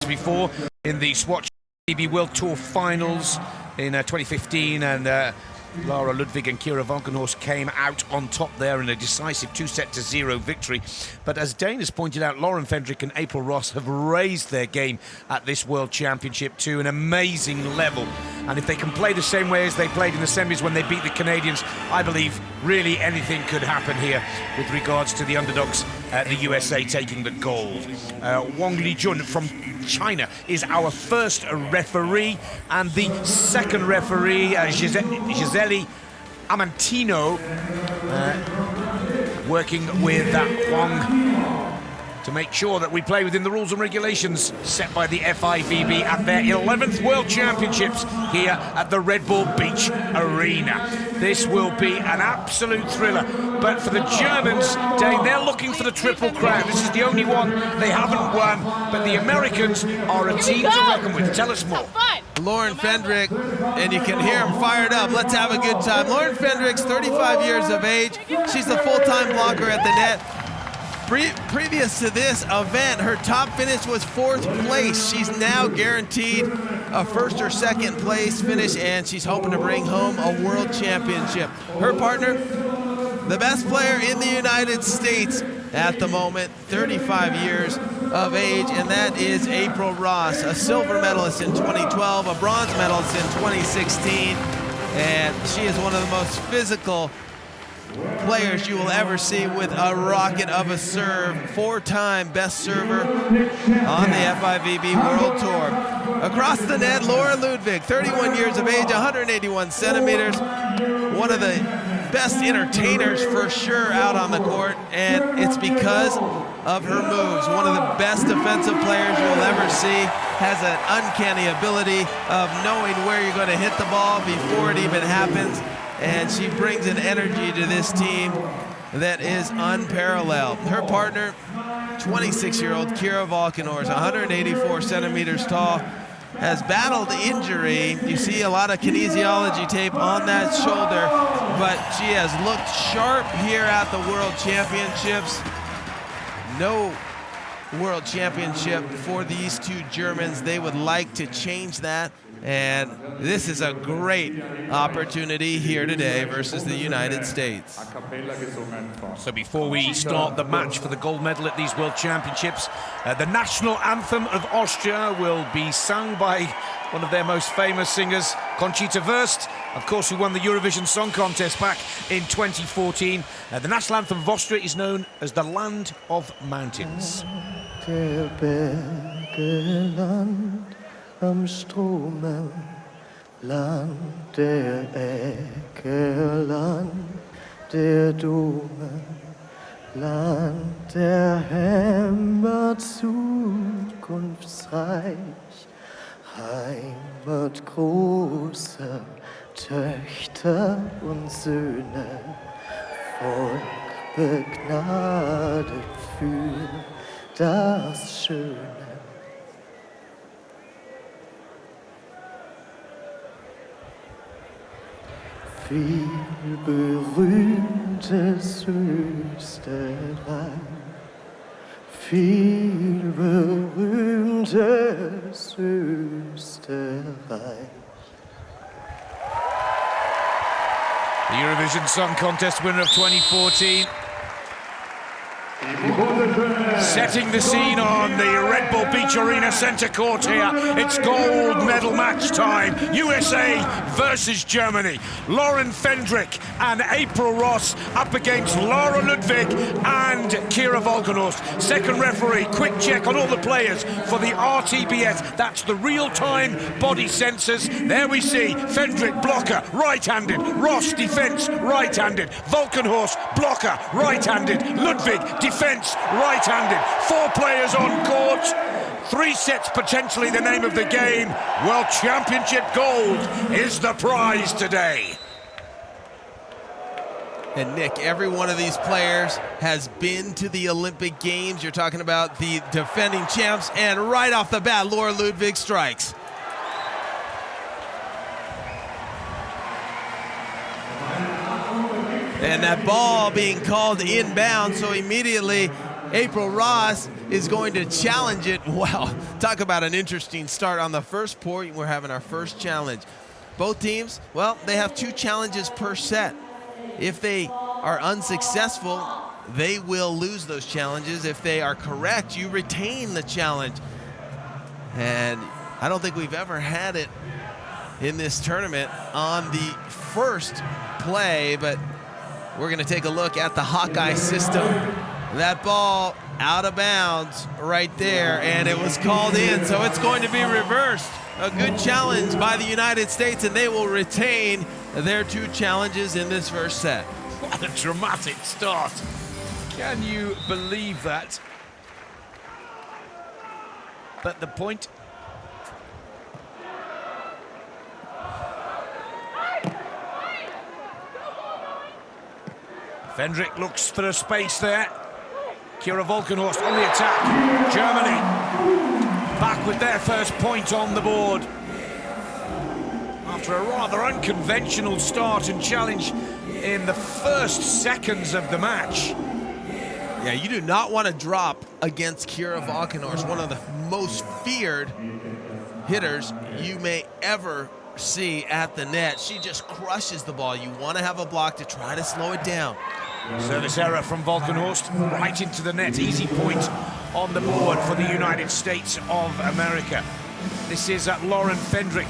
before in the Swatch FIVB World Tour Finals in 2015, and Lara Ludwig and Kira Walkenhorst came out on top there in a decisive 2-0 victory. But as Dane has pointed out, Lauren Fendrick and April Ross have raised their game at this World Championship to an amazing level. And if they can play the same way as they played in the semis when they beat the Canadians, I believe really anything could happen here with regards to the underdogs, the USA taking the gold. Wang Lijun from China is our first referee, and the second referee, Gisele Amantino, working with Huang to make sure that we play within the rules and regulations set by the FIVB at their 11th World Championships here at the Red Bull Beach Arena. This will be an absolute thriller, but for the Germans, Dane, they're looking for the Triple Crown. This is the only one they haven't won, but the Americans are a team to reckon with. Tell us more. Lauren Fendrick, and you can hear him fired up. Let's have a good time. Lauren Fendrick's 35 years of age. She's the full-time blocker at the net. Previous to this event, her top finish was 4th place. She's now guaranteed a 1st or 2nd place finish, and she's hoping to bring home a world championship. Her partner, the best player in the United States at the moment, 35 years of age, and that is April Ross, a silver medalist in 2012, a bronze medalist in 2016, and she is one of the most physical players you will ever see with a rocket of a serve. 4-time best server on the FIVB World Tour. Across the net, Laura Ludwig, 31 years of age, 181 centimeters. One of the best entertainers for sure out on the court, and it's because of her moves. One of the best defensive players you'll ever see. Has an uncanny ability of knowing where you're going to hit the ball before it even happens. And she brings an energy to this team that is unparalleled. Her partner, 26-year-old Kira Walkenhorst, 184 centimeters tall, has battled injury. You see a lot of kinesiology tape on that shoulder, but she has looked sharp here at the World Championships. No World Championship for these two Germans. They would like to change that. And this is a great opportunity here today versus the United States. So before we start the match for the gold medal at these World Championships, the national anthem of Austria will be sung by one of their most famous singers, Conchita Wurst, of course, who won the Eurovision Song Contest back in 2014. The national anthem of Austria is known as the Land of Mountains. Am Strome, Land der Ecke, Land der Dome, Land der Heimat zukunftsreich, Heimat großer Töchter und Söhne, Volk begnadet für das Schöne. Viel berühmtes Österreich, viel berühmtes Österreich. The Eurovision Song Contest winner of 2014. Setting the scene on the Red Bull Beach Arena center court here. It's gold medal match time. USA versus Germany. Lauren Fendrick and April Ross up against Lara Ludwig and Kira Walkenhorst. Second referee, quick check on all the players for the RTBS. That's the real-time body sensors. There we see Fendrick, blocker, right-handed. Ross, defense, right-handed. Walkenhorst, blocker, right-handed. Ludwig, defense, right-handed. 4 players on court. 3 sets potentially the name of the game. World Championship gold is the prize today. And Nick, every one of these players has been to the Olympic Games. You're talking about the defending champs, and right off the bat, Laura Ludwig strikes. And that ball being called inbound, so immediately April Ross is going to challenge it. Wow, talk about an interesting start. On the first point, we're having our first challenge. Both teams, well, they have 2 challenges per set. If they are unsuccessful, they will lose those challenges. If they are correct, you retain the challenge. And I don't think we've ever had it in this tournament on the first play, but we're going to take a look at the Hawkeye system. That ball out of bounds right there, and it was called in, so it's going to be reversed. A good challenge by the United States, and they will retain their 2 challenges in this first set. What a dramatic start. Can you believe that? But the point... Fendrick looks for a space there. GER Walkenhorst on the attack. Germany back with their first point on the board. After a rather unconventional start and challenge in the first seconds of the match. Yeah, you do not want to drop against GER Walkenhorst, one of the most feared hitters you may ever see at the net. She just crushes the ball. You want to have a block to try to slow it down. Service error from Walkenhorst, right into the net. Easy point on the board for the United States of America. This is Lauren Fendrick.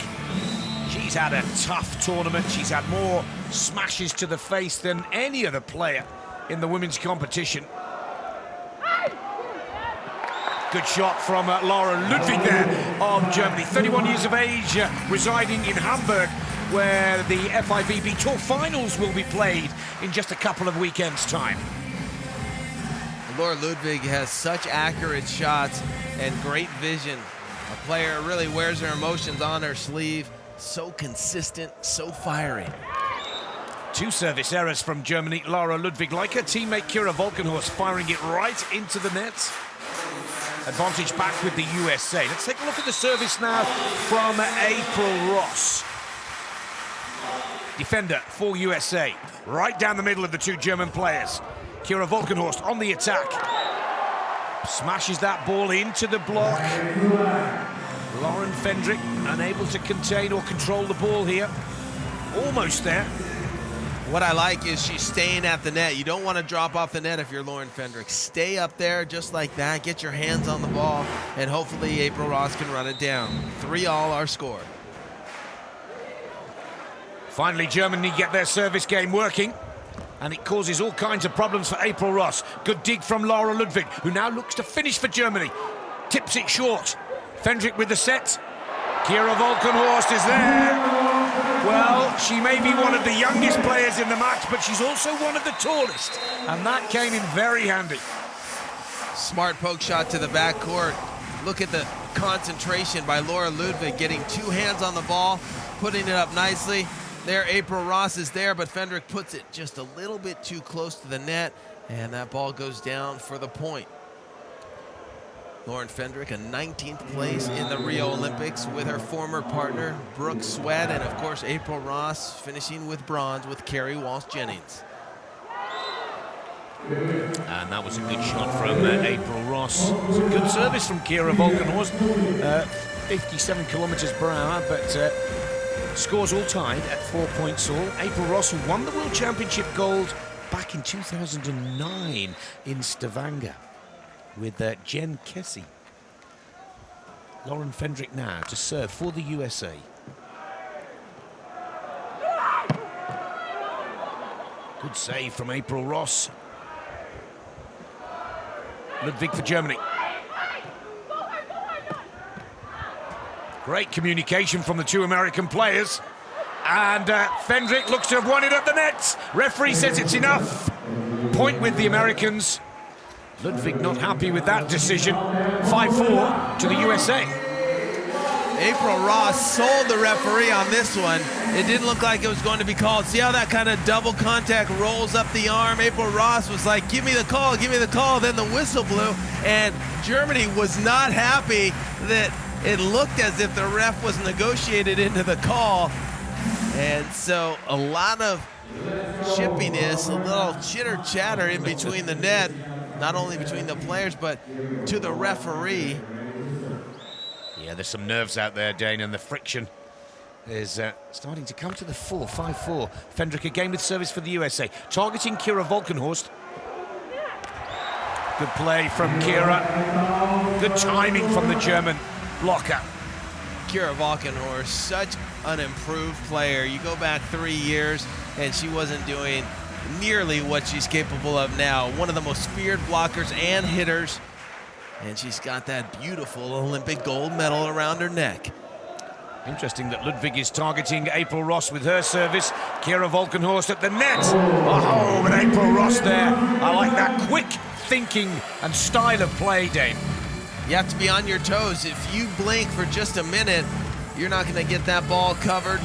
She's had a tough tournament. She's had more smashes to the face than any other player in the women's competition. Good shot from Laura Ludwig there of Germany. 31 years of age, residing in Hamburg, where the FIVB Tour Finals will be played in just a couple of weekends' time. Laura Ludwig has such accurate shots and great vision. A player really wears her emotions on her sleeve. So consistent, so fiery. 2 service errors from Germany. Laura Ludwig, like her teammate GER Walkenhorst, firing it right into the net. Advantage back with the USA. Let's take a look at the service now from April Ross. Defender for USA, right down the middle of the 2 German players. GER Walkenhorst on the attack. Smashes that ball into the block. Lauren Fendrick unable to contain or control the ball here. Almost there. What I like is she's staying at the net. You don't want to drop off the net if you're Lauren Fendrick. Stay up there just like that. Get your hands on the ball, and hopefully April Ross can run it down. 3-all our score. Finally, Germany get their service game working, and it causes all kinds of problems for April Ross. Good dig from Laura Ludwig, who now looks to finish for Germany. Tips it short. Fendrick with the set. GER Walkenhorst is there. Well, she may be one of the youngest players in the match, but she's also one of the tallest, and that came in very handy. Smart poke shot to the backcourt. Look at the concentration by Laura Ludwig, getting 2 hands on the ball, putting it up nicely. There, April Ross is there, but Fendrick puts it just a little bit too close to the net, and that ball goes down for the point. Lauren Fendrick, a 19th place in the Rio Olympics with her former partner, Brooke Sweat, and of course, April Ross finishing with bronze with Carrie Walsh-Jennings. And that was a good shot from April Ross. It's a good service from GER Walkenhorst. 57 kilometers per hour, but scores all tied at 4 points all. April Ross, who won the World Championship gold back in 2009 in Stavanger with Jen Kessie. Lauren Fendrick now to serve for the USA. Good save from April Ross. Ludwig for Germany. Great communication from the 2 American players. And Fendrick looks to have won it at the net. Referee says it's enough. Point with the Americans. Ludwig not happy with that decision. 5-4 to the USA. April Ross sold the referee on this one. It didn't look like it was going to be called. See how that kind of double contact rolls up the arm? April Ross was like, give me the call, give me the call. Then the whistle blew, and Germany was not happy that it looked as if the ref was negotiated into the call. And so a lot of chippiness, a little chitter chatter in between the net. not only between the players, but to the referee. Yeah, there's some nerves out there, Dane, and the friction is starting to come to the fore. 5-4. Fendrick again with service for the USA. Targeting Kira Walkenhorst. Good play from Kira. Good timing from the German blocker. Kira Walkenhorst, such an improved player. You go back 3 years, and she wasn't doing nearly what she's capable of now. One of the most feared blockers and hitters, and she's got that beautiful Olympic gold medal around her neck. Interesting that Ludwig is targeting April Ross with her service. Kira Walkenhorst at the net. Oh, but April Ross there. I like that quick thinking and style of play, Dane. You have to be on your toes. If you blink for just a minute, you're not going to get that ball covered,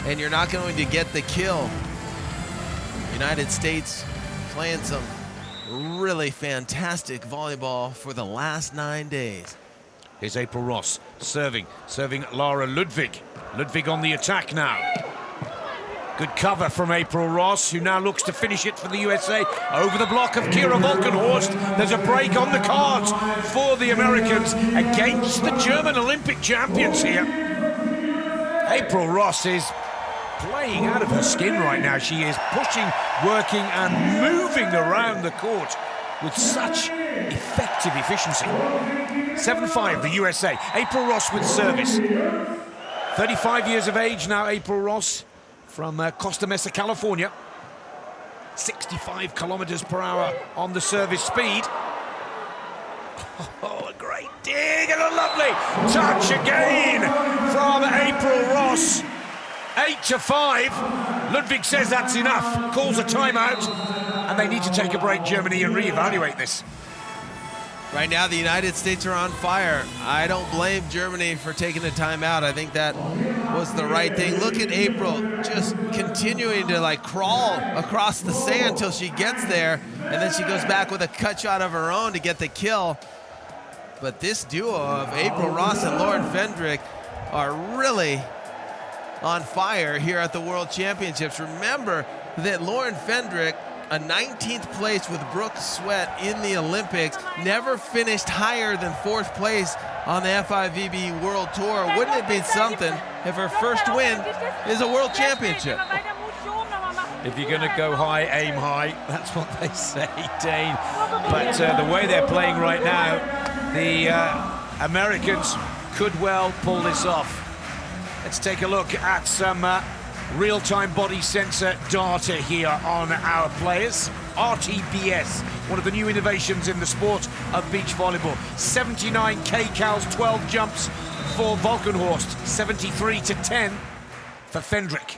and you're not going to get the kill. United States playing some really fantastic volleyball for the last 9 days. Here's April Ross serving Lara Ludwig. Ludwig on the attack now. Good cover from April Ross, who now looks to finish it for the USA. Over the block of Kira Walkenhorst. There's a break on the cards for the Americans against the German Olympic champions here. April Ross is playing out of her skin right now. She is pushing, working, and moving around the court with such effective efficiency. 7-5, the USA. April Ross with service. 35 years of age now, April Ross, from Costa Mesa, California. 65 kilometers per hour on the service speed. Oh, a great dig and a lovely touch again from April Ross. 8-5. Ludwig says that's enough, calls a timeout, and they need to take a break, Germany, and reevaluate this. Right now, the United States are on fire. I don't blame Germany for taking the timeout. I think that was the right thing. Look at April just continuing to like crawl across the sand till she gets there, and then she goes back with a cut shot of her own to get the kill. But this duo of April Ross and Lauren Fendrick are really on fire here at the World Championships. Remember that Lauren Fendrick, a 19th place with Brooke Sweat in the Olympics, never finished higher than 4th place on the FIVB World Tour. Wouldn't it be something if her first win is a World Championship? If you're going to go high, aim high. That's what they say, Dane. But the way they're playing right now, the Americans could well pull this off. Let's take a look at some real-time body sensor data here on our players. RTBS, one of the new innovations in the sport of beach volleyball. 79 kcals, 12 jumps for Walkenhorst, 73-10 for Fendrick.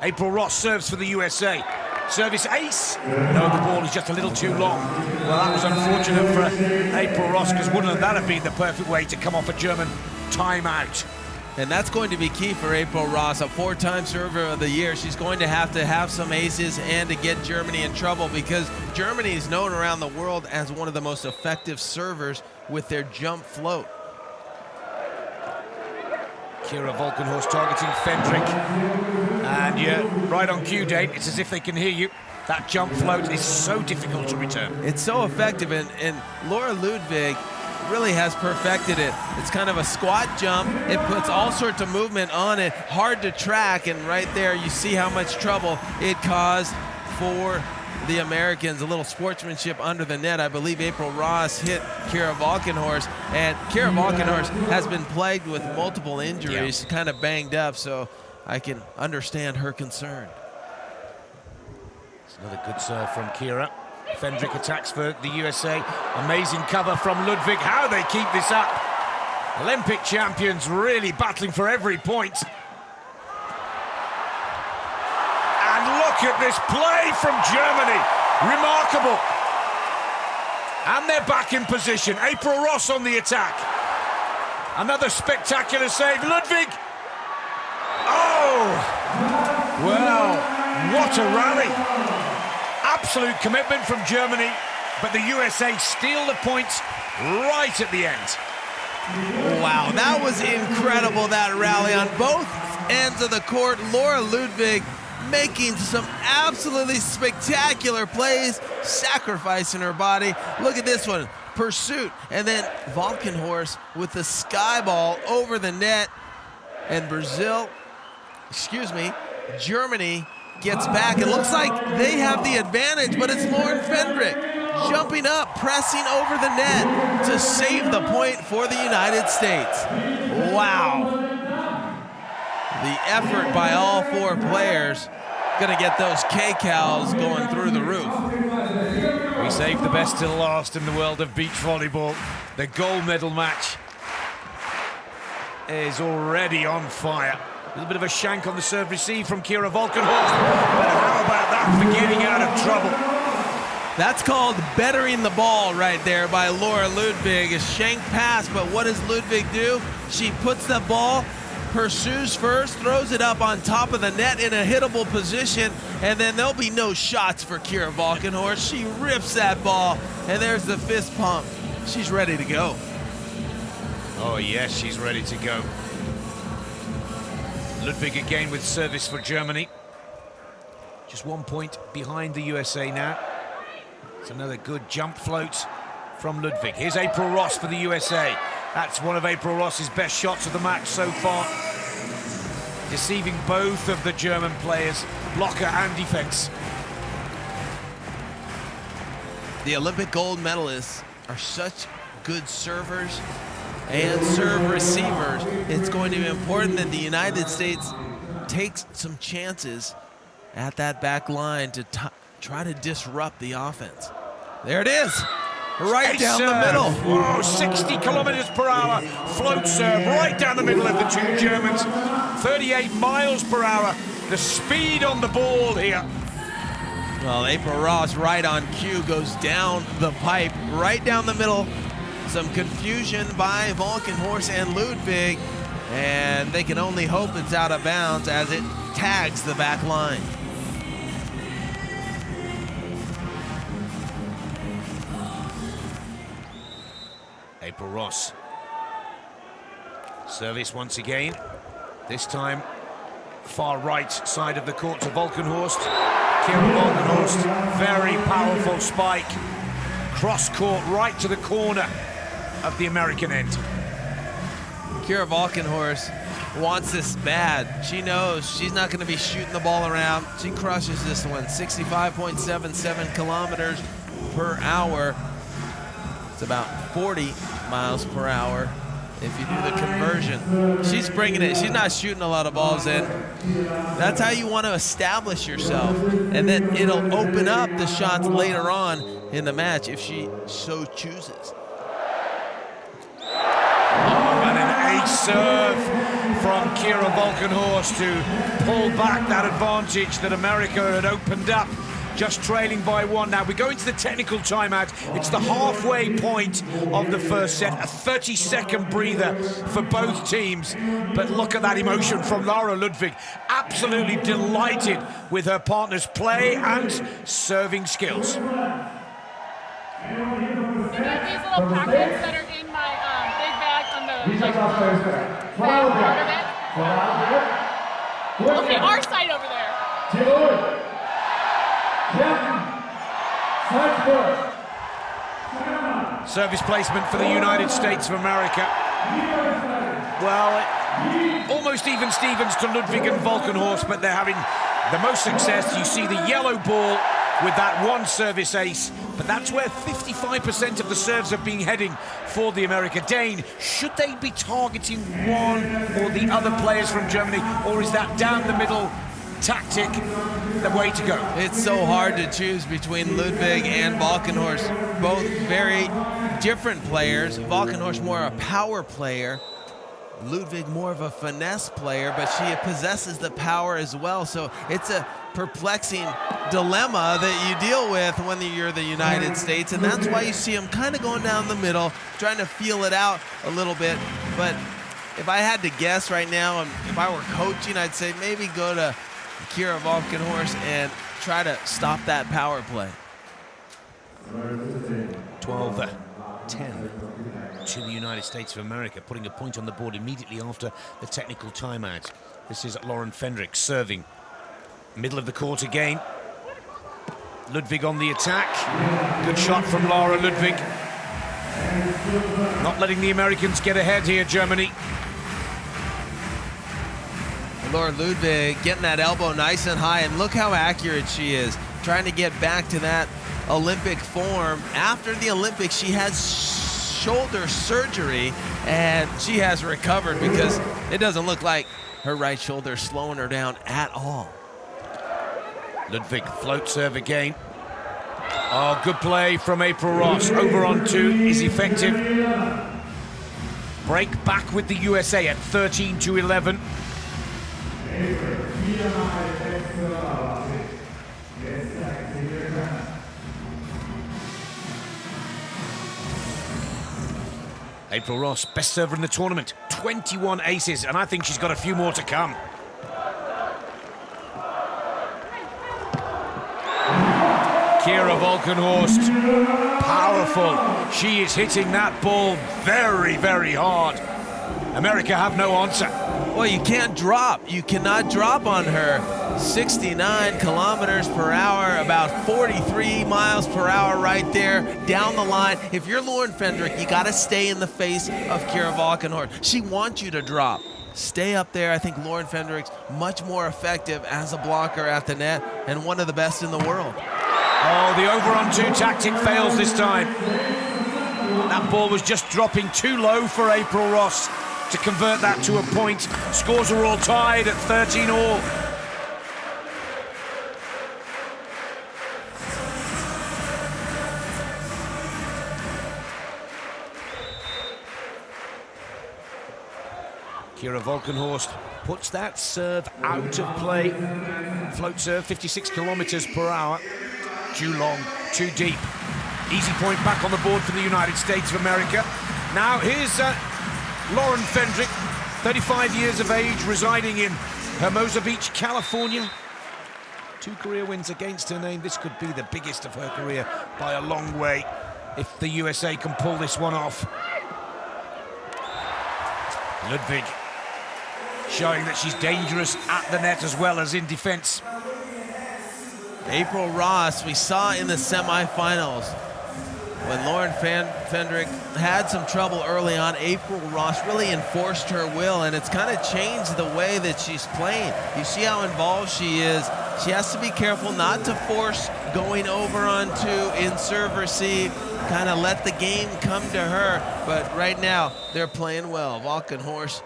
April Ross serves for the USA. Service ace. No, the ball is just a little too long. Well, that was unfortunate for April Ross, because wouldn't that have been the perfect way to come off a German timeout? And that's going to be key for April Ross, a 4-time server of the year. She's going to have some aces and to get Germany in trouble, because Germany is known around the world as one of the most effective servers with their jump float. Kira Walkenhorst targeting Fendrick. And yeah, right on cue, Dave. It's as if they can hear you. That jump float is so difficult to return. It's so effective, and Lara Ludwig really has perfected it. It's kind of a squat jump. It puts all sorts of movement on it, hard to track, and right there you see how much trouble it caused for the Americans. A little sportsmanship under the net. I believe April Ross hit Kira Walkenhorst, and Kira Walkenhorst has been plagued with multiple injuries, kind of banged up, so I can understand her concern. It's another good serve from Kira. Fendrick attacks for the USA. Amazing cover from Ludwig. How they keep this up. Olympic champions really battling for every point. And look at this play from Germany. Remarkable. And they're back in position. April Ross on the attack. Another spectacular save. Ludwig. Oh! Well, what a rally. Absolute commitment from Germany, but the USA steal the points right at the end. Wow, that was incredible, that rally on both ends of the court. Lara Ludwig making some absolutely spectacular plays, sacrificing her body. Look at this one, pursuit, and then Walkenhorst with the sky ball over the net, and Germany gets back. It looks like they have the advantage, but it's Lauren Fendrick jumping up, pressing over the net to save the point for the United States. Wow. The effort by all four players gonna get those K-Cows going through the roof. We saved the best till last in the world of beach volleyball. The gold medal match is already on fire. A little bit of a shank on the serve receive from Kira Volkenhorst. But how about that for getting out of trouble? That's called bettering the ball right there by Laura Ludwig. A shank pass, but what does Ludwig do? She puts the ball, pursues first, throws it up on top of the net in a hittable position, and then there'll be no shots for Kira Walkenhorst. She rips that ball, and there's the fist pump. She's ready to go. Oh yes, she's ready to go. Ludwig again with service for Germany. Just 1 point behind the USA now. It's another good jump float from Ludwig. Here's April Ross for the USA. That's one of April Ross's best shots of the match so far. Deceiving both of the German players, blocker and defense. The Olympic gold medalists are such good servers and serve receivers. It's going to be important that the United States takes some chances at that back line to try to disrupt the offense. There it is, right down the middle. Whoa, 60 kilometers per hour float serve right down the middle of the two Germans. 38 miles per hour, the speed on the ball here. Well, April Ross right on cue goes down the pipe, right down the middle. Some confusion by Walkenhorst and Ludwig, and they can only hope it's out of bounds as it tags the back line. April Ross. Service once again. This time, far right side of the court to Walkenhorst. Kira Walkenhorst, very powerful spike. Cross court right to the corner of the American end. Kira Walkenhorst wants this bad. She knows she's not going to be shooting the ball around. She crushes this one. 65.77 kilometers per hour. It's about 40 miles per hour if you do the conversion. She's bringing it. She's not shooting a lot of balls in. That's how you want to establish yourself, and then it'll open up the shots later on in the match if she so chooses. And an ace serve from Kira Walkenhorst to pull back that advantage that America had opened up, just trailing by one. Now we go into the technical timeout. It's the halfway point of the first set, a 30-second breather for both teams. But look at that emotion from Laura Ludwig. Absolutely delighted with her partner's play and serving skills. You know these little packets that are in my big bag on the part of it? Okay, our side over there. Service placement for the United States of America. Well, almost even Stevens to Ludwig and Walkenhorst, but they're having the most success. You see the yellow ball with that one service ace, but that's where 55% of the serves are being heading for the America. Dane, should they be targeting one or the other players from Germany, or is that down the middle tactic the way to go? It's so hard to choose between Ludwig and Walkenhorst. Both very different players. Walkenhorst more a power player. Ludwig more of a finesse player, but she possesses the power as well. So it's a perplexing dilemma that you deal with when you're the United States, and that's why you see them kind of going down the middle, trying to feel it out a little bit. But if I had to guess right now, and if I were coaching, I'd say maybe go to Kira Walkenhorst and try to stop that power play. 12-10 to the United States of America, putting a point on the board immediately after the technical timeout. This is Lauren Fendrick serving. Middle of the court again. Ludwig on the attack. Good shot from Laura Ludwig. Not letting the Americans get ahead here, Germany. Laura Ludwig getting that elbow nice and high, and look how accurate she is, trying to get back to that Olympic form. After the Olympics, she had shoulder surgery, and she has recovered because it doesn't look like her right shoulder is slowing her down at all. Ludwig float serve again. Oh, good play from April Ross. Over on two is effective. Break back with the USA at 13-11. April Ross, best server in the tournament, 21 aces, and I think she's got a few more to come. Kira Walkenhorst, powerful. She is hitting that ball very, very hard. America have no answer. Well, you can't drop. You cannot drop on her. 69 kilometers per hour, about 43 miles per hour right there down the line. If you're Lauren Fendrick, you got to stay in the face of Kira Walkenhorst. She wants you to drop. Stay up there. I think Lauren Fendrick's much more effective as a blocker at the net and one of the best in the world. Oh, the over-on-two tactic fails this time. That ball was just dropping too low for April Ross to convert that to a point. Scores are all tied at 13-all. Kira Walkenhorst puts that serve out of play. Float serve, 56 kilometers per hour. Too long, too deep. Easy point back on the board for the United States of America. Now here's Lauren Fendrick, 35 years of age, residing in Hermosa Beach, California. 2 career wins against her name. This could be the biggest of her career by a long way if the USA can pull this one off. Ludwig showing that she's dangerous at the net as well as in defense. April Ross, we saw in the semifinals when Lauren Fendrick had some trouble early on. April Ross really enforced her will, and it's kind of changed the way that she's playing. You see how involved she is. She has to be careful not to force going over on two in serve receive, kind of let the game come to her. But right now, they're playing well. Walkenhorst,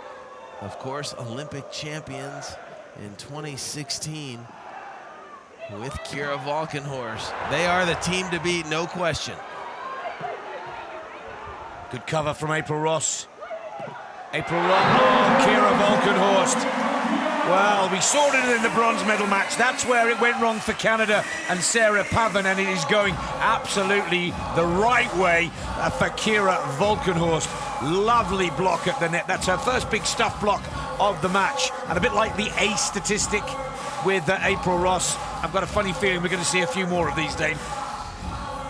of course, Olympic champions in 2016 with Kira Walkenhorst. They are the team to beat, no question. Good cover from April Ross. April Ross, oh, Kira Walkenhorst. Well, we saw it in the bronze medal match. That's where it went wrong for Canada and Sarah Pavan, and it is going absolutely the right way for Kira Walkenhorst. Lovely block at the net. That's her first big stuff block of the match. And a bit like the ace statistic with April Ross, I've got a funny feeling we're going to see a few more of these, Dave.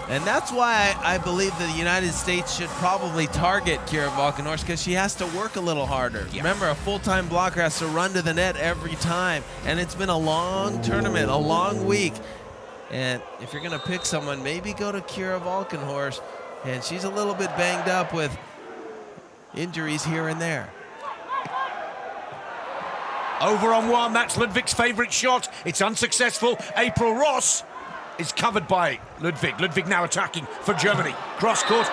And that's why I believe the United States should probably target Kira Walkenhorst, because she has to work a little harder. Yeah. Remember, a full-time blocker has to run to the net every time, and it's been a long tournament, a long week. And if you're going to pick someone, maybe go to Kira Walkenhorst, and she's a little bit banged up with injuries here and there. Over on one, that's Ludwig's favorite shot. It's unsuccessful. April Ross is covered by Ludwig. Ludwig now attacking for Germany. Cross court.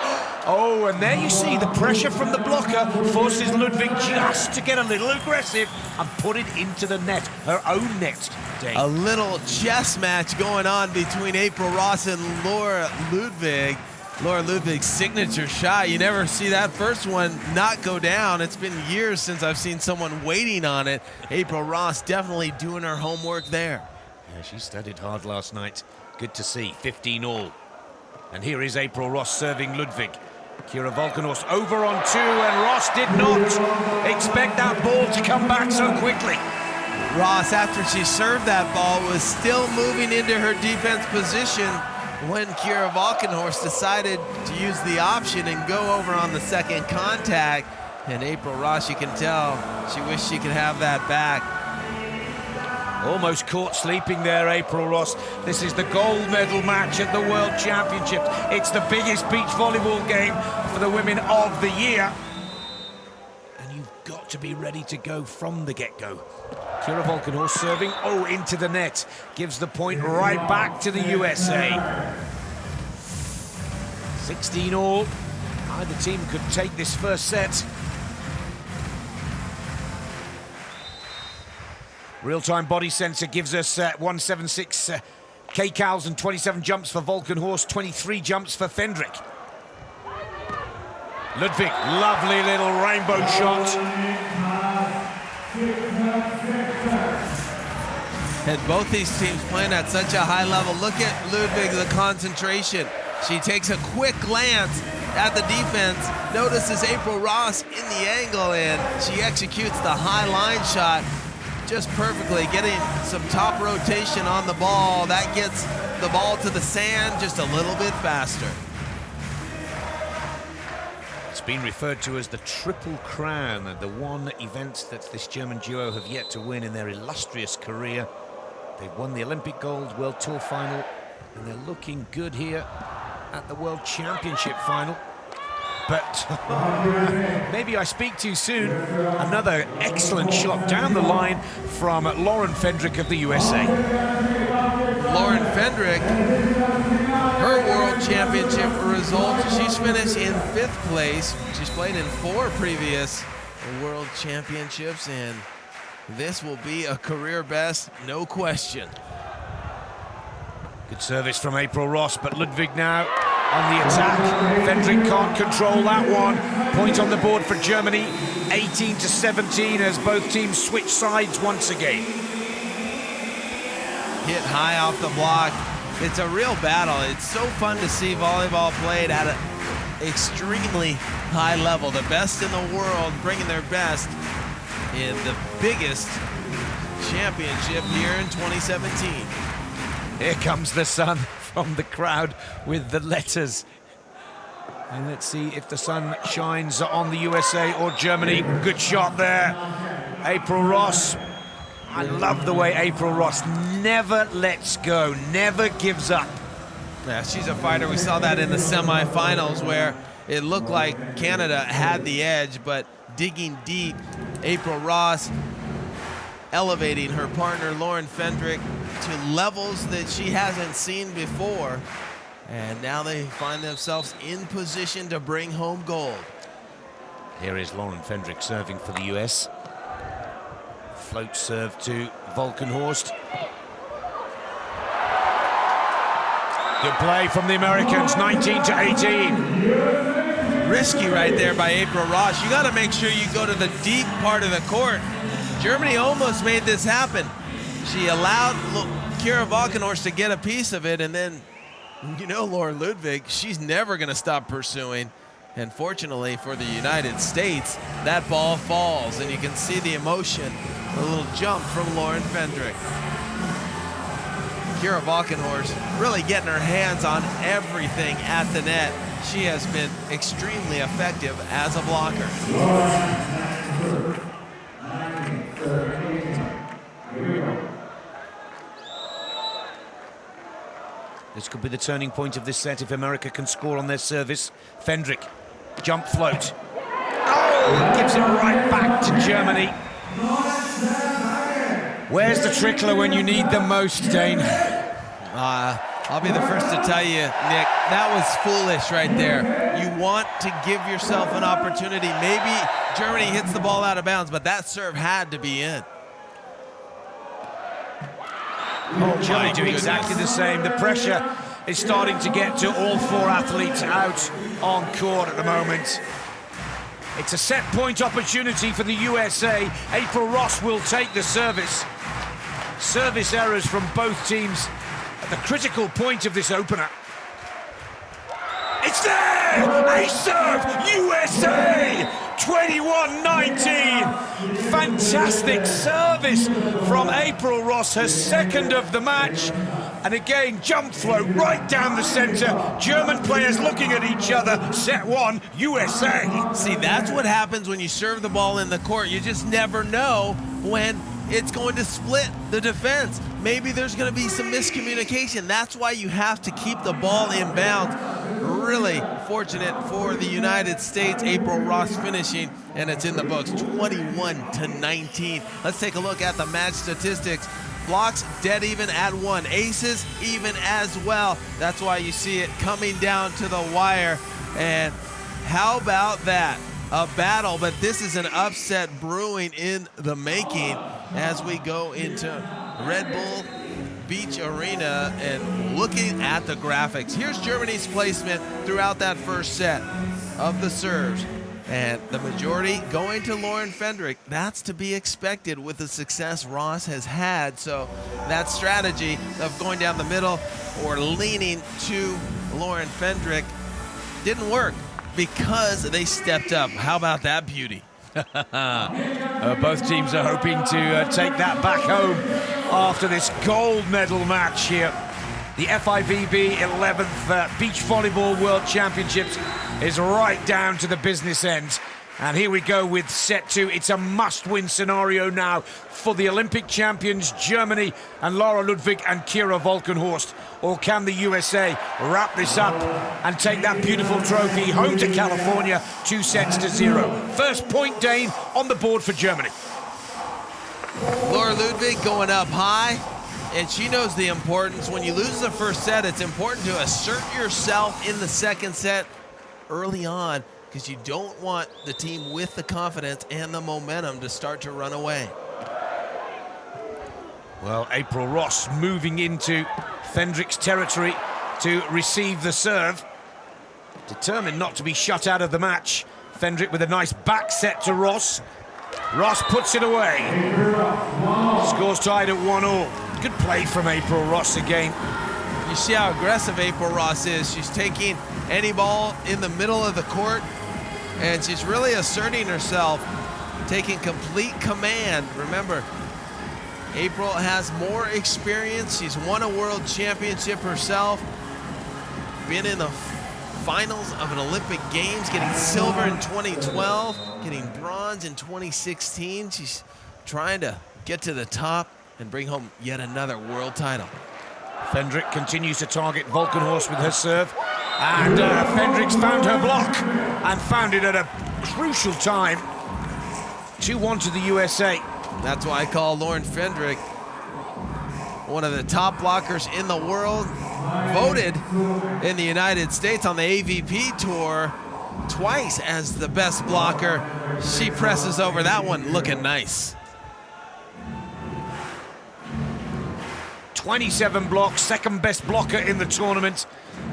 Oh, and there you see the pressure from the blocker forces Ludwig just to get a little aggressive and put it into the net, her own net. Dave. A little chess match going on between April Ross and Laura Ludwig. Laura Ludwig's signature shot. You never see that first one not go down. It's been years since I've seen someone waiting on it. April Ross definitely doing her homework there. Yeah, she studied hard last night. Good to see, 15-all. And here is April Ross serving Ludwig. Kira Walkenhorst over on two, and Ross did not expect that ball to come back so quickly. Ross, after she served that ball, was still moving into her defense position when Kira Walkenhorst decided to use the option and go over on the second contact. And April Ross, you can tell, she wished she could have that back. Almost caught sleeping there, April Ross. This is the gold medal match at the World Championships. It's the biggest beach volleyball game for the women of the year. And you've got to be ready to go from the get-go. Kira Walkenhorst serving, into the net. Gives the point right back to the USA. 16 all. Either team could take this first set. Real-time body sensor gives us 176 kcals and 27 jumps for Volkenhorst, 23 jumps for Fendrick. Ludwig, lovely little rainbow shot. And both these teams playing at such a high level. Look at Ludwig, the concentration. She takes a quick glance at the defense, notices April Ross in the angle, and she executes the high line shot just perfectly, getting some top rotation on the ball. That gets the ball to the sand just a little bit faster. It's been referred to as the Triple Crown, the one event that this German duo have yet to win in their illustrious career. They've won the Olympic gold, World Tour final, and they're looking good here at the World Championship final. But maybe I speak too soon. Another excellent shot down the line from Lauren Fendrick of the USA. Lauren Fendrick, her World Championship result, she's finished in 5th place. She's played in 4 previous World Championships, and this will be a career best, no question. Good service from April Ross, but Ludwig now on the attack. Fendrick can't control that one. Point on the board for Germany, 18-17 as both teams switch sides once again. Hit high off the block. It's a real battle. It's so fun to see volleyball played at an extremely high level. The best in the world bringing their best in the biggest championship here in 2017. Here comes the sun from the crowd with the letters. And let's see if the sun shines on the USA or Germany. Good shot there. April Ross. I love the way April Ross never lets go, never gives up. Yeah, she's a fighter. We saw that in the semifinals where it looked like Canada had the edge, but digging deep, April Ross elevating her partner Lauren Fendrick to levels that she hasn't seen before, and now they find themselves in position to bring home gold. Here is Lauren Fendrick serving for the US. Float serve to Walkenhorst. Good play from the Americans, 19-18. Risky right there by April Ross. You got to make sure you go to the deep part of the court. Germany almost made this happen. She allowed Kira Walkenhorst to get a piece of it, and then, you know, Lauren Ludwig, she's never going to stop pursuing. And fortunately for the United States, that ball falls, and you can see the emotion, a little jump from Lauren Fendrick. Kira Walkenhorst really getting her hands on everything at the net. She has been extremely effective as a blocker. This could be the turning point of this set if America can score on their service. Fendrick, jump float. Oh, gives it right back to Germany. Where's the trickler when you need them most, Dane? I'll be the first to tell you, Nick, that was foolish right there. You want to give yourself an opportunity. Maybe Germany hits the ball out of bounds, but that serve had to be in. Oh, Germany do exactly the same. The pressure is starting to get to all 4 athletes out on court at the moment. It's a set point opportunity for the USA. April Ross will take the service. Service errors from both teams at the critical point of this opener. It's there! A serve! USA! 21-19. Fantastic service from April Ross, her second of the match. And again, jump float right down the center. German players looking at each other. Set 1, USA. See, that's what happens when you serve the ball in the court. You just never know when it's going to split the defense. Maybe there's going to be some miscommunication. That's why you have to keep the ball in bounds. Really fortunate for the United States. April Ross finishing, and it's in the books, 21-19. Let's take a look at the match statistics. Blocks dead even at 1. Aces even as well. That's why you see it coming down to the wire. And how about that? A battle, but this is an upset brewing in the making as we go into Red Bull Beach Arena and looking at the graphics. Here's Germany's placement throughout that first set of the serves. And the majority going to Lauren Fendrick. That's to be expected with the success Ross has had. So that strategy of going down the middle or leaning to Lauren Fendrick didn't work because they stepped up. How about that beauty? Both teams are hoping to take that back home after this gold medal match here. The FIVB 11th Beach Volleyball World Championships is right down to the business end. And here we go with set 2. It's a must-win scenario now for the Olympic champions, Germany, and Laura Ludwig and Kira Walkenhorst. Or can the USA wrap this up and take that beautiful trophy home to California, 2-0? First point, Dane, on the board for Germany. Laura Ludwig going up high, and she knows the importance. When you lose the first set, it's important to assert yourself in the second set early on, because you don't want the team with the confidence and the momentum to start to run away. Well, April Ross moving into Fendrick's territory to receive the serve. Determined not to be shut out of the match. Fendrick with a nice back set to Ross. Ross puts it away. Scores tied at 1-1. Good play from April Ross again. You see how aggressive April Ross is. She's taking any ball in the middle of the court, and she's really asserting herself, taking complete command. Remember, April has more experience. She's won a world championship herself, been in the finals of an Olympic Games, getting silver in 2012, getting bronze in 2016. She's trying to get to the top and bring home yet another world title. Fendrick continues to target Walkenhorst with her serve. And Fendrick's found her block and found it at a crucial time. 2-1 to the USA. That's why I call Lauren Fendrick one of the top blockers in the world. Voted in the United States on the AVP tour twice as the best blocker. She presses over that one, looking nice. 27 blocks, second best blocker in the tournament.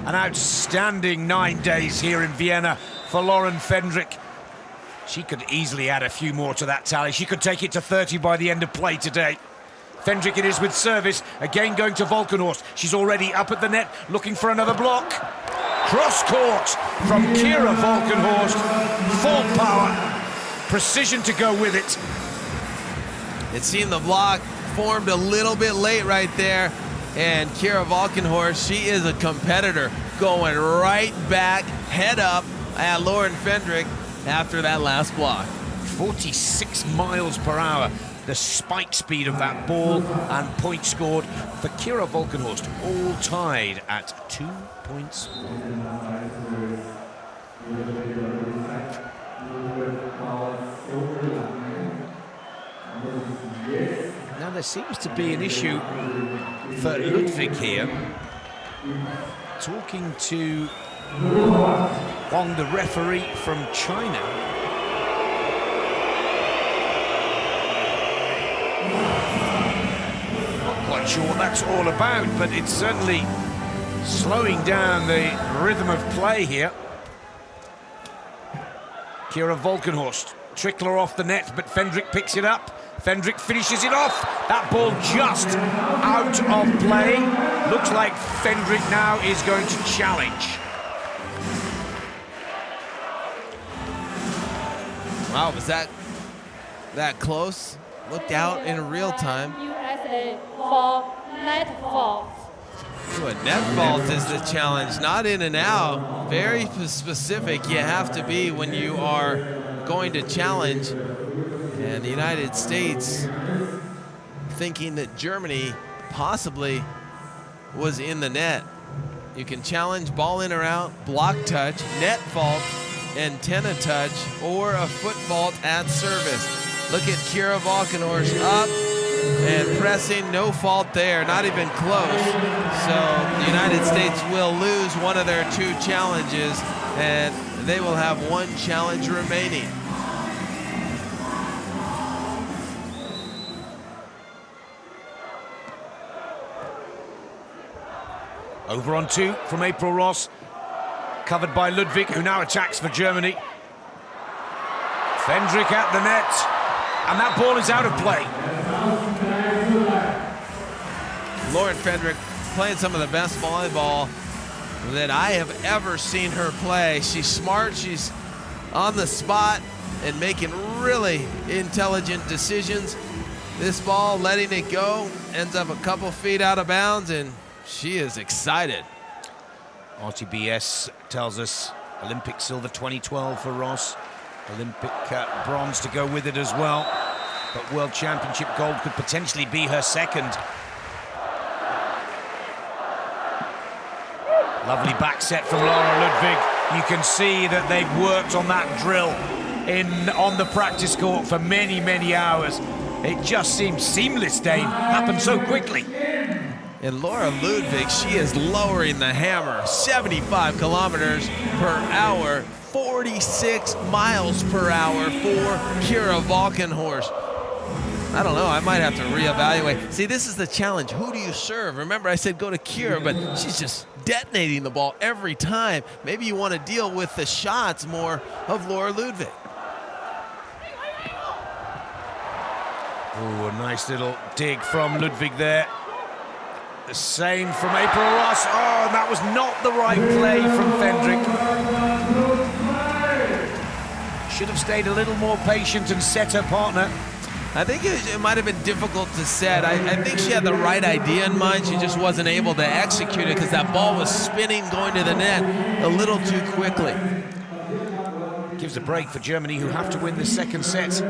An outstanding 9 days here in Vienna for Lauren Fendrick. She could easily add a few more to that tally. She could take it to 30 by the end of play today. Fendrick it is with service, again going to Walkenhorst. She's already up at the net, looking for another block. Cross court from Kira Walkenhorst. Full power, precision to go with it. It seemed the block formed a little bit late right there, and Kira Walkenhorst, she is a competitor, going right back, head up at Lauren Fendrick after that last block. 46 miles per hour, the spike speed of that ball, and points scored for Kira Walkenhorst, all tied at 2 points. Now there seems to be an issue for Ludwig here. Talking to Wang, the referee from China. Not quite sure what that's all about, but it's certainly slowing down the rhythm of play here. Kira Walkenhorst, trickler off the net, but Fendrick picks it up. Fendrick finishes it off. That ball just out of play. Looks like Fendrick now is going to challenge. Wow, was that close? Looked out in real time. USA for net fault. Ooh, a net fault is the challenge, not in and out. Very specific you have to be when you are going to challenge. And the United States thinking that Germany possibly was in the net. You can challenge ball in or out, block touch, net fault, antenna touch, or a foot fault at service. Look at Kira Walkenhorst up and pressing, no fault there, not even close. So the United States will lose one of their 2 challenges, and they will have 1 challenge remaining. Over on 2 from April Ross, covered by Ludwig, who now attacks for Germany. Fendrick at the net, and that ball is out of play. Lauren Fendrick playing some of the best volleyball that I have ever seen her play. She's smart, she's on the spot and making really intelligent decisions. This ball, letting it go, ends up a couple feet out of bounds, and she is excited. RTBS tells us Olympic silver 2012 for Ross. Olympic bronze to go with it as well. But World Championship gold could potentially be her 2nd. Lovely back set from Laura Ludwig. You can see that they've worked on that drill on the practice court for many, many hours. It just seems seamless, Dane. Happened so quickly. And Laura Ludwig, she is lowering the hammer, 75 kilometers per hour, 46 miles per hour for Kira Walkenhorst. I don't know, I might have to reevaluate. See, this is the challenge. Who do you serve? Remember, I said go to Kira, but she's just detonating the ball every time. Maybe you want to deal with the shots more of Laura Ludwig. Oh, a nice little dig from Ludwig there. The same from April Ross. Oh, and that was not the right play from Fendrick. Should have stayed a little more patient and set her partner. I think it might have been difficult to set. I think she had the right idea in mind. She just wasn't able to execute it because that ball was spinning going to the net a little too quickly. Gives a break for Germany, who have to win the 2nd set.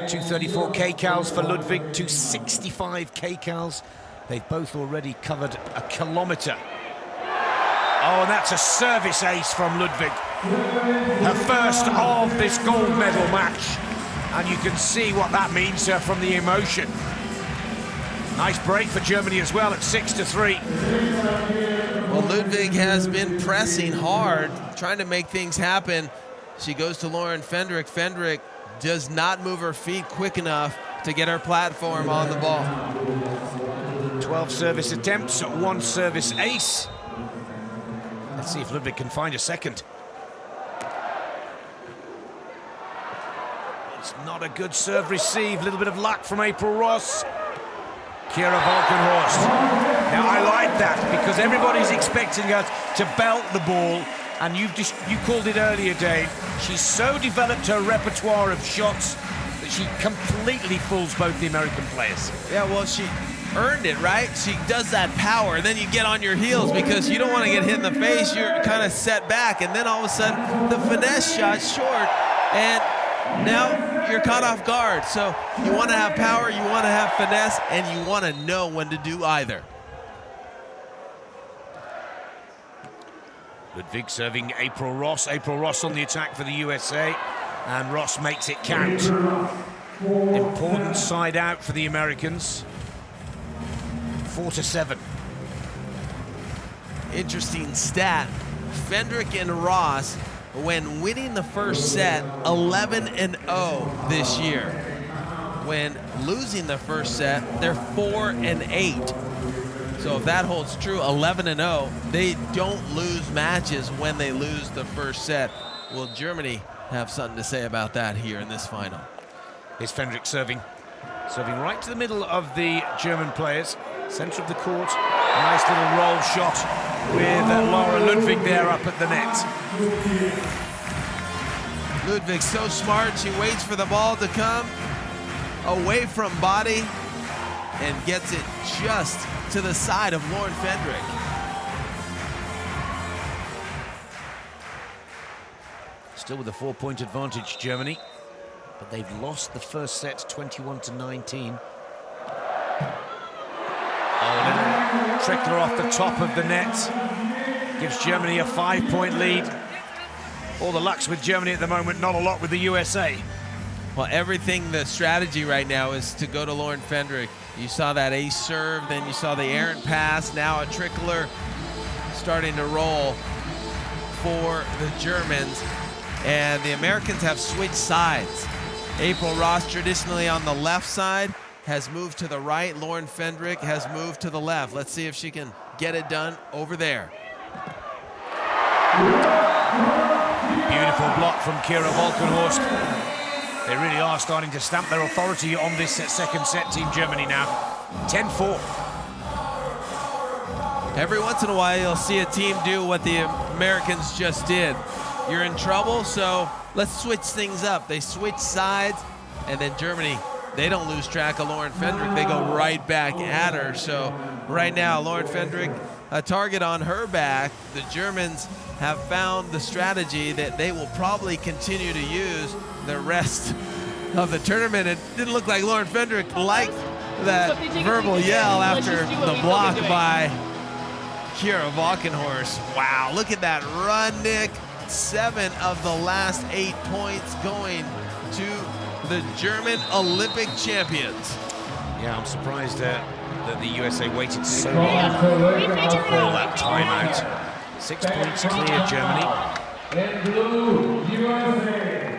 234 kcals for Ludwig, 265 kcals. They've both already covered a kilometre. Oh, and that's a service ace from Ludwig. Her first of this gold medal match. And you can see what that means to her from the emotion. Nice break for Germany as well at 6-3. Well, Ludwig has been pressing hard, trying to make things happen. She goes to Lauren Fendrick. Fendrick does not move her feet quick enough to get her platform on the ball. 12 service attempts, 1 service ace. Let's see if Ludwig can find a 2nd. It's not a good serve receive. A little bit of luck from April Ross. Kira Walkenhorst. Now I like that because everybody's expecting her to belt the ball, and you called it earlier, Dave. She's so developed her repertoire of shots that she completely fools both the American players. Yeah, well, she earned it, right? She does that power, then you get on your heels because you don't want to get hit in the face. You're kind of set back, and then all of a sudden the finesse shot's short, and now you're caught off guard. So you want to have power, you want to have finesse, and you want to know when to do either. Ludwig serving April Ross. April Ross on the attack for the USA, and Ross makes it count. Important side out for the Americans. 4-7. Interesting stat. Fendrick and Ross, when winning the first set, 11-0 this year. When losing the first set, they're 4-8. So if that holds true, 11-0, they don't lose matches when they lose the first set. Will Germany have something to say about that here in this final? Here's Fendrick serving right to the middle of the German players. Centre of the court, nice little roll shot with Laura Ludwig there up at the net. Ludwig's so smart, she waits for the ball to come away from body and gets it just to the side of Lauren Fendrick. Still with a 4-point advantage, Germany. but they've lost the first set 21-19. Oh, a little trickler off the top of the net. Gives Germany a 5-point lead. All the lucks with Germany at the moment, not a lot with the USA. Well, everything, the strategy right now is to go to Lauren Fendrick. You saw that ace serve, then you saw the errant pass, now a trickler starting to roll for the Germans. And the Americans have switched sides. April Ross, traditionally on the left side, has moved to the right. Lauren Fendrick has moved to the left. Let's see if she can get it done over there. Beautiful block from GER Walkenhorst. They really are starting to stamp their authority on this second set, Team Germany now. 10-4. Every once in a while, you'll see a team do what the Americans just did. You're in trouble, so let's switch things up. They switch sides, and then Germany, they don't lose track of Lauren Fendrick. They go right back at her. So right now, Lauren Fendrick, a target on her back. The Germans have found the strategy that they will probably continue to use the rest of the tournament. It didn't look like Lauren Fendrick liked that verbal yell after the block by GER Walkenhorst. Wow, look at that run, Nick. 7 of the last 8 points going to the German Olympic champions. Yeah, I'm surprised that the USA waited so long to call that timeout. 6 points clear, Germany. In blue, USA.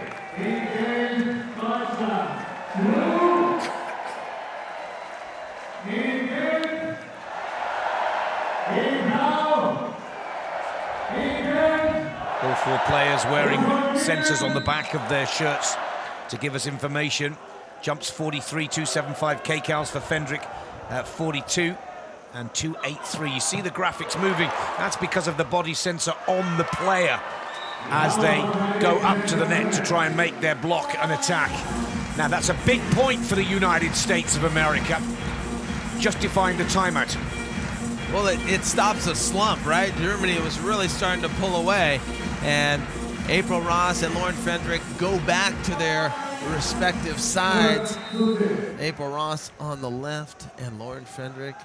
All 4 players wearing sensors on the back of their shirts to give us information. Jumps 43, 275 kcals for Fendrick at 42 and 283. You see the graphics moving. That's because of the body sensor on the player as they go up to the net to try and make their block an attack. Now that's a big point for the United States of America, justifying the timeout. Well, it stops a slump, right? Germany was really starting to pull away, and April Ross and Lauren Fendrick go back to their respective sides. April Ross on the left and Lauren Fendrick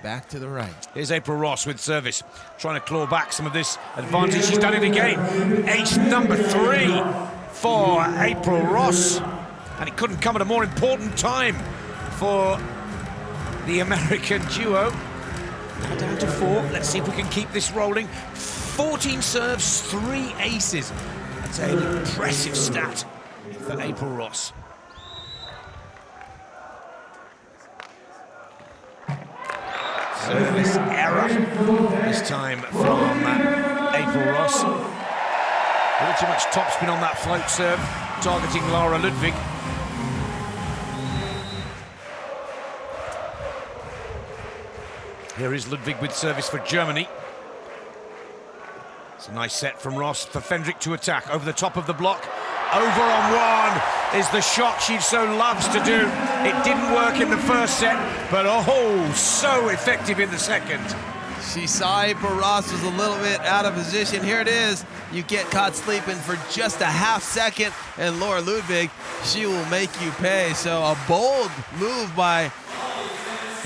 back to the right. Here's April Ross with service, trying to claw back some of this advantage. She's done it again. Ace number 3 for April Ross, and it couldn't come at a more important time for the American duo. Now down to 4. Let's see if we can keep this rolling. 14 serves, 3 aces. That's an impressive stat for April Ross. Service error this time from April Ross. A little too much topspin on that float serve, targeting Laura Ludwig. Here is Ludwig with service for Germany. It's a nice set from Ross for Fendrick to attack. Over the top of the block. Over on 1 is the shot she so loves to do. It didn't work in the first set, but oh, so effective in the second. She saw April Ross was a little bit out of position. Here it is. You get caught sleeping for just a half second, and Laura Ludwig, she will make you pay. So a bold move by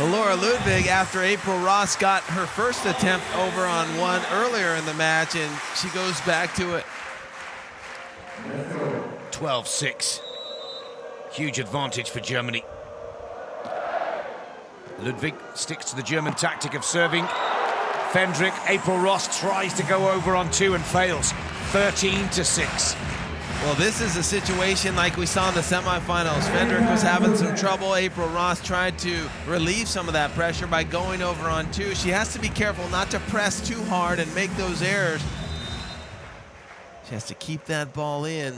Laura Ludwig after April Ross got her first attempt over on 1 earlier in the match, and she goes back to it. 12-6. Huge advantage for Germany. Ludwig sticks to the German tactic of serving. Fendrick, April Ross tries to go over on 2 and fails. 13-6. Well, this is a situation like we saw in the semifinals. Fendrick was having some trouble. April Ross tried to relieve some of that pressure by going over on 2. She has to be careful not to press too hard and make those errors. She has to keep that ball in,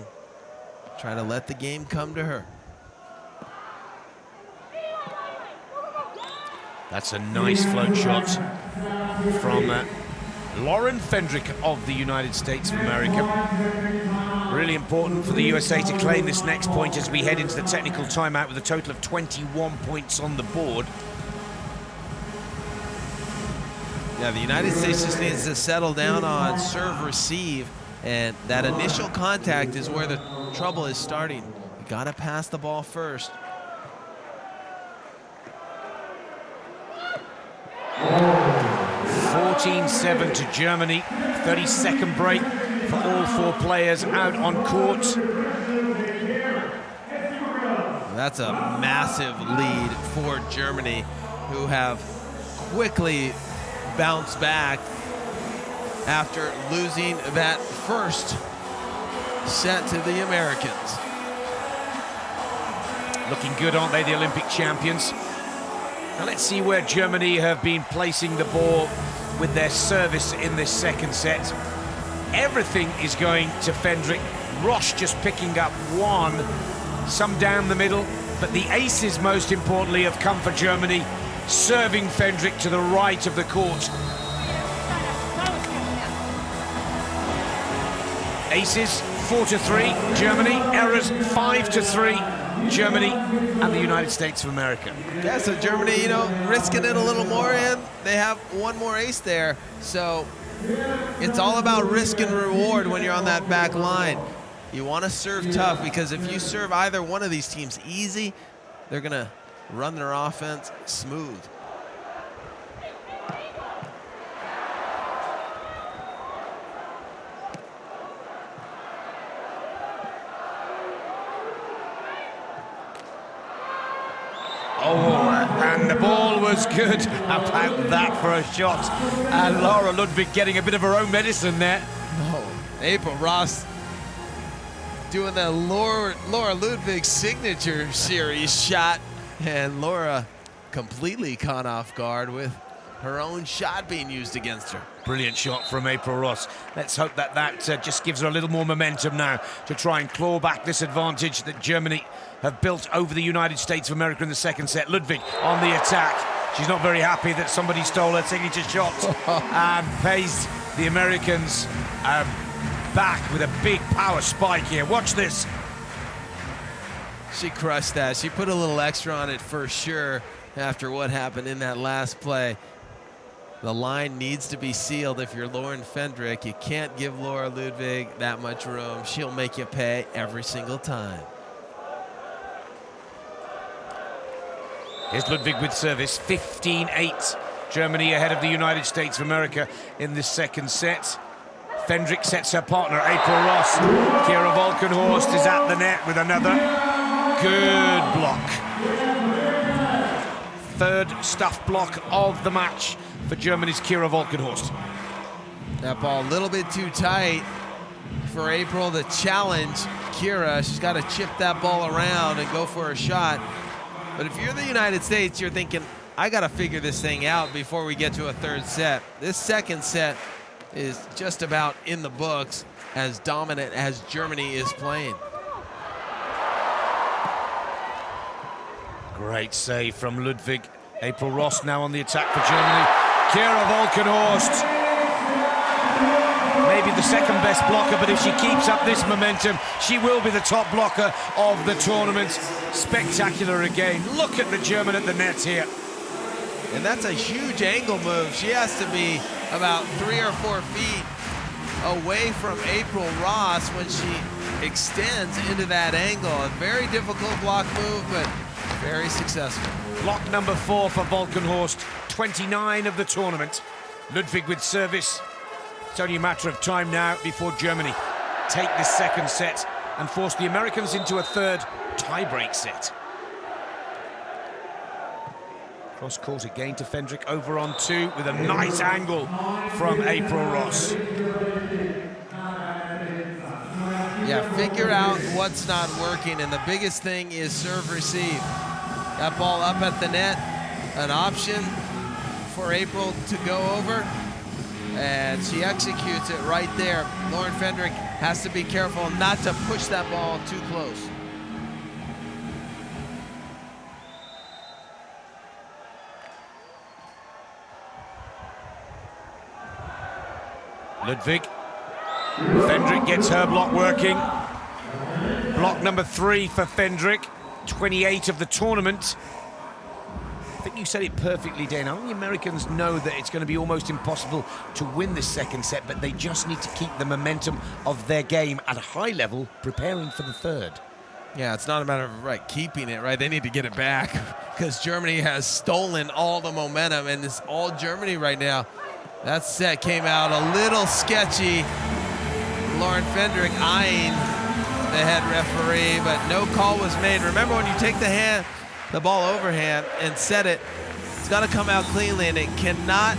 try to let the game come to her. That's a nice float shot from Lauren Fendrick of the United States of America. Really important for the USA to claim this next point as we head into the technical timeout with a total of 21 points on the board. Yeah, the United States just needs to settle down on serve receive, and that initial contact is where the trouble is starting. You Gotta pass the ball first. 14-7 to Germany. 30-second break for all 4 players out on court. That's a massive lead for Germany, who have quickly bounced back after losing that first set to the Americans. Looking good, aren't they, the Olympic champions? Now let's see where Germany have been placing the ball with their service in this second set. Everything is going to Fendrick. Ross just picking up 1, some down the middle, but the aces, most importantly, have come for Germany, serving Fendrick to the right of the court. Aces, 4-3, Germany. Errors, 5-3. Germany and the United States of America. Yeah, so Germany, you know, risking it a little more, and they have 1 more ace there. So it's all about risk and reward when you're on that back line. You want to serve tough, because if you serve either one of these teams easy, they're going to run their offense smooth. Oh, and the ball was good. How about that for a shot? And Laura Ludwig getting a bit of her own medicine there. Oh, April Ross doing the Laura Ludwig signature series shot, and Laura completely caught off guard with her own shot being used against her. Brilliant shot from April Ross. Let's hope that just gives her a little more momentum now to try and claw back this advantage that Germany have built over the United States of America in the second set. Ludwig on the attack. She's not very happy that somebody stole her signature shot and pays the Americans back with a big power spike here. Watch this. She crushed that. She put a little extra on it for sure after what happened in that last play. The line needs to be sealed if you're Lauren Fendrick. You can't give Laura Ludwig that much room. She'll make you pay every single time. Here's Ludwig with service, 15-8. Germany ahead of the United States of America in this second set. Fendrick sets her partner, April Ross. Kira Walkenhorst is at the net with another good block. Third stuff block of the match for Germany's Kira Walkenhorst. That ball a little bit too tight for April to challenge Kira. She's got to chip that ball around and go for a shot. But if you're the United States, you're thinking, I got to figure this thing out before we get to a third set. This second set is just about in the books, as dominant as Germany is playing. Great save from Ludwig. April Ross now on the attack for Germany. Kira Walkenhorst, maybe the second best blocker, but if she keeps up this momentum, she will be the top blocker of the tournament. Spectacular again. Look at the German at the net here. And that's a huge angle move. She has to be about 3 or 4 feet away from April Ross when she extends into that angle. A very difficult block move, but very successful. Block number 4 for Walkenhorst, 29 of the tournament. Ludwig with service. It's only a matter of time now before Germany take this second set and force the Americans into a third tie-break set. Cross court again to Fendrick, over on 2 with a nice angle from April Ross. Yeah, figure out what's not working, and the biggest thing is serve receive. That ball up at the net, an option for April to go over, and she executes it right there. Lauren Fendrick has to be careful not to push that ball too close. Ludwig. Fendrick gets her block working. Block number 3 for Fendrick, 28 of the tournament. I think you said it perfectly, Dana. The Americans know that it's going to be almost impossible to win this second set, but they just need to keep the momentum of their game at a high level, preparing for the third. Yeah, it's not a matter of keeping it, right? They need to get it back because Germany has stolen all the momentum, and it's all Germany right now. That set came out a little sketchy. Lauren Fendrick eyeing the head referee, but no call was made. Remember, when you take the ball overhand and set it, it's got to come out cleanly, and it cannot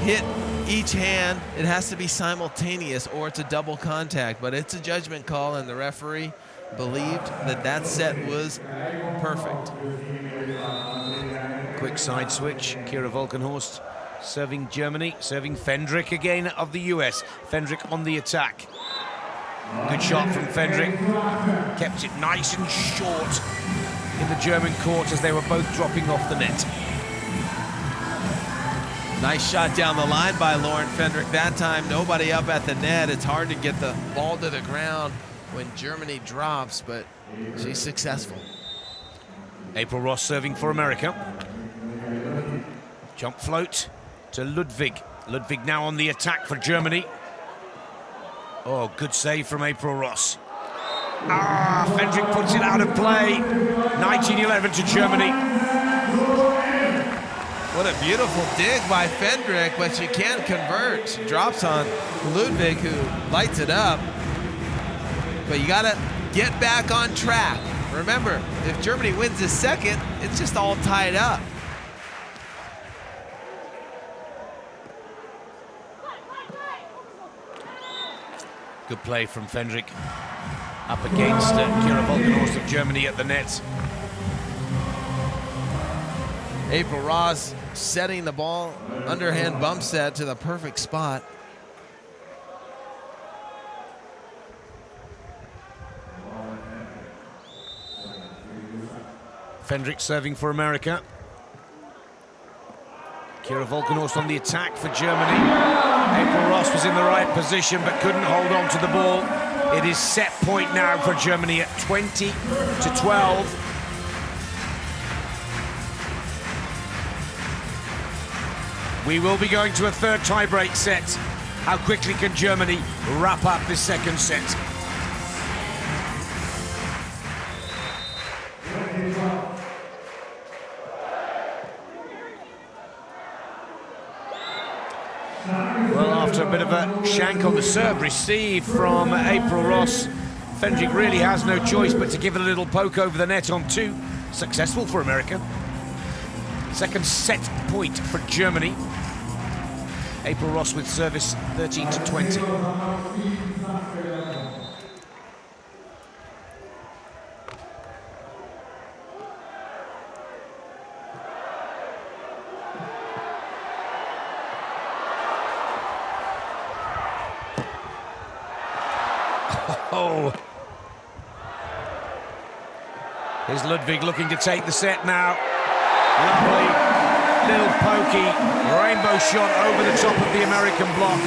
hit each hand. It has to be simultaneous, or it's a double contact. But it's a judgment call, and the referee believed that set was perfect. Quick side switch. Kira Walkenhorst serving Germany, serving Fendrick again of the US. Fendrick on the attack. Good shot from Fendrick. Kept it nice and short in the German court as they were both dropping off the net. Nice shot down the line by Lauren Fendrick. That time, nobody up at the net. It's hard to get the ball to the ground when Germany drops, but she's successful. April Ross serving for America. Jump float to Ludwig. Ludwig now on the attack for Germany. Oh, good save from April Ross. Fendrick puts it out of play. 19-11 to Germany. What a beautiful dig by Fendrick, but she can't convert. She drops on Ludwig, who lights it up. But you gotta get back on track. Remember, if Germany wins this second, it's just all tied up. Good play from Fendrick. Up against Kira Walkenhorst of Germany at the net. April Ross setting the ball, underhand bump set to the perfect spot. Fendrick serving for America. Kira Walkenhorst on the attack for Germany. April Ross was in the right position but couldn't hold on to the ball. It is set point now for Germany at 20-12. We will be going to a third tie-break set. How quickly can Germany wrap up this second set? Well, after a bit of a shank on the serve receive from April Ross, Fendrick really has no choice but to give it a little poke over the net on two. Successful for America. Second set point for Germany. April Ross with service 13-20. Oh. Here's Ludwig looking to take the set now. Lovely. Little pokey rainbow shot over the top of the American block.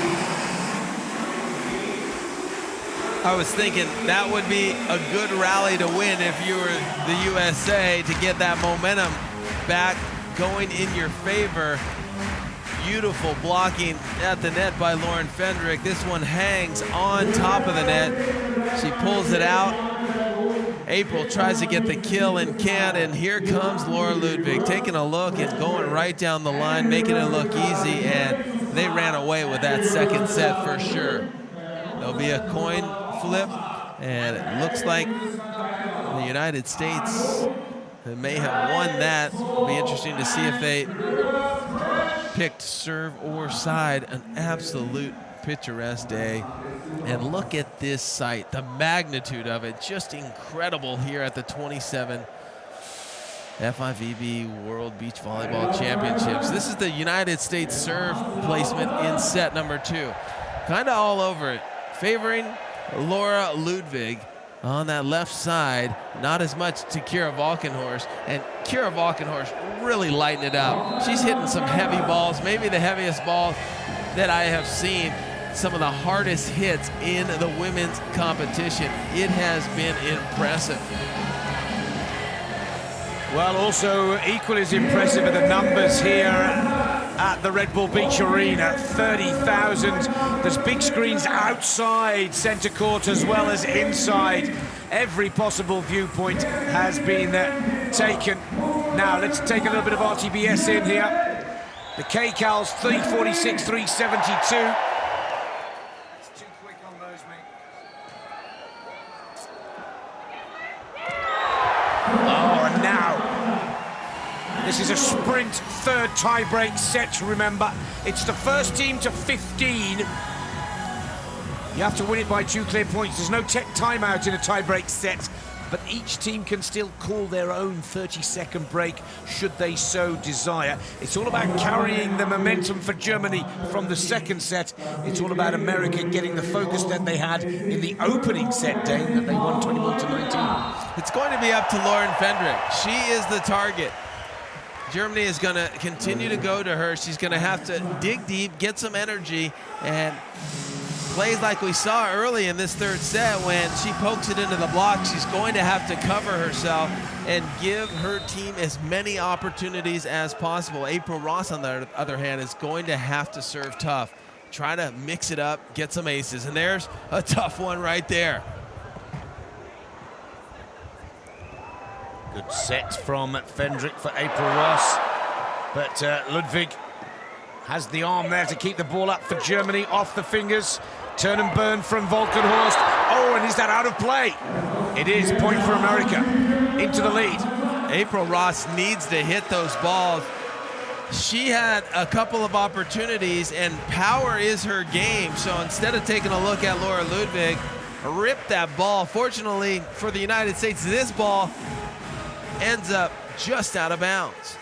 I was thinking that would be a good rally to win if you were the USA, to get that momentum back going in your favor. Beautiful blocking at the net by Lauren Fendrick. This one hangs on top of the net. She pulls it out. April tries to get the kill and can't, and here comes Laura Ludwig taking a look and going right down the line, making it look easy, and they ran away with that second set for sure. There'll be a coin flip, and it looks like the United States may have won that. It'll be interesting to see if they picked serve or side. An absolute picturesque day. And look at this site, the magnitude of it, just incredible here at the 27 FIVB World Beach Volleyball Championships. This is the United States serve placement in set number 2. Kind of all over it, favoring Laura Ludwig on that left side, not as much to Kira Walkenhorst, and Kira Walkenhorst really lighting it up. She's hitting some heavy balls, maybe the heaviest ball that I have seen. Some of the hardest hits in the women's competition. It has been impressive. Well, also equally as impressive are the numbers here at the Red Bull Beach Arena. 30,000. There's big screens outside centre court as well as inside. Every possible viewpoint has been taken. Now let's take a little bit of RTBS in here. The K-Cals 346, 372. It's too quick on those, mate. Oh, and now this is a sprint third tie-break set, remember. It's the first team to 15. You have to win it by 2 clear points. There's no timeout in a tie-break set, but each team can still call their own 30-second break should they so desire. It's all about carrying the momentum for Germany from the second set. It's all about America getting the focus that they had in the opening set, Dane, that they won 21-19. It's going to be up to Lauren Fendrick. She is the target. Germany is going to continue to go to her. She's going to have to dig deep, get some energy, and plays like we saw early in this third set when she pokes it into the block. She's going to have to cover herself and give her team as many opportunities as possible. April Ross, on the other hand, is going to have to serve tough, try to mix it up, get some aces, and there's a tough one right there. Good set from Fendrick for April Ross, but Ludwig has the arm there to keep the ball up for Germany, off the fingers. Turn and burn from Walkenhorst. Oh, and is that out of play? It is, point for America, into the lead. April Ross needs to hit those balls. She had a couple of opportunities, and power is her game. So instead of taking a look at Laura Ludwig, rip that ball. Fortunately for the United States, this ball ends up just out of bounds.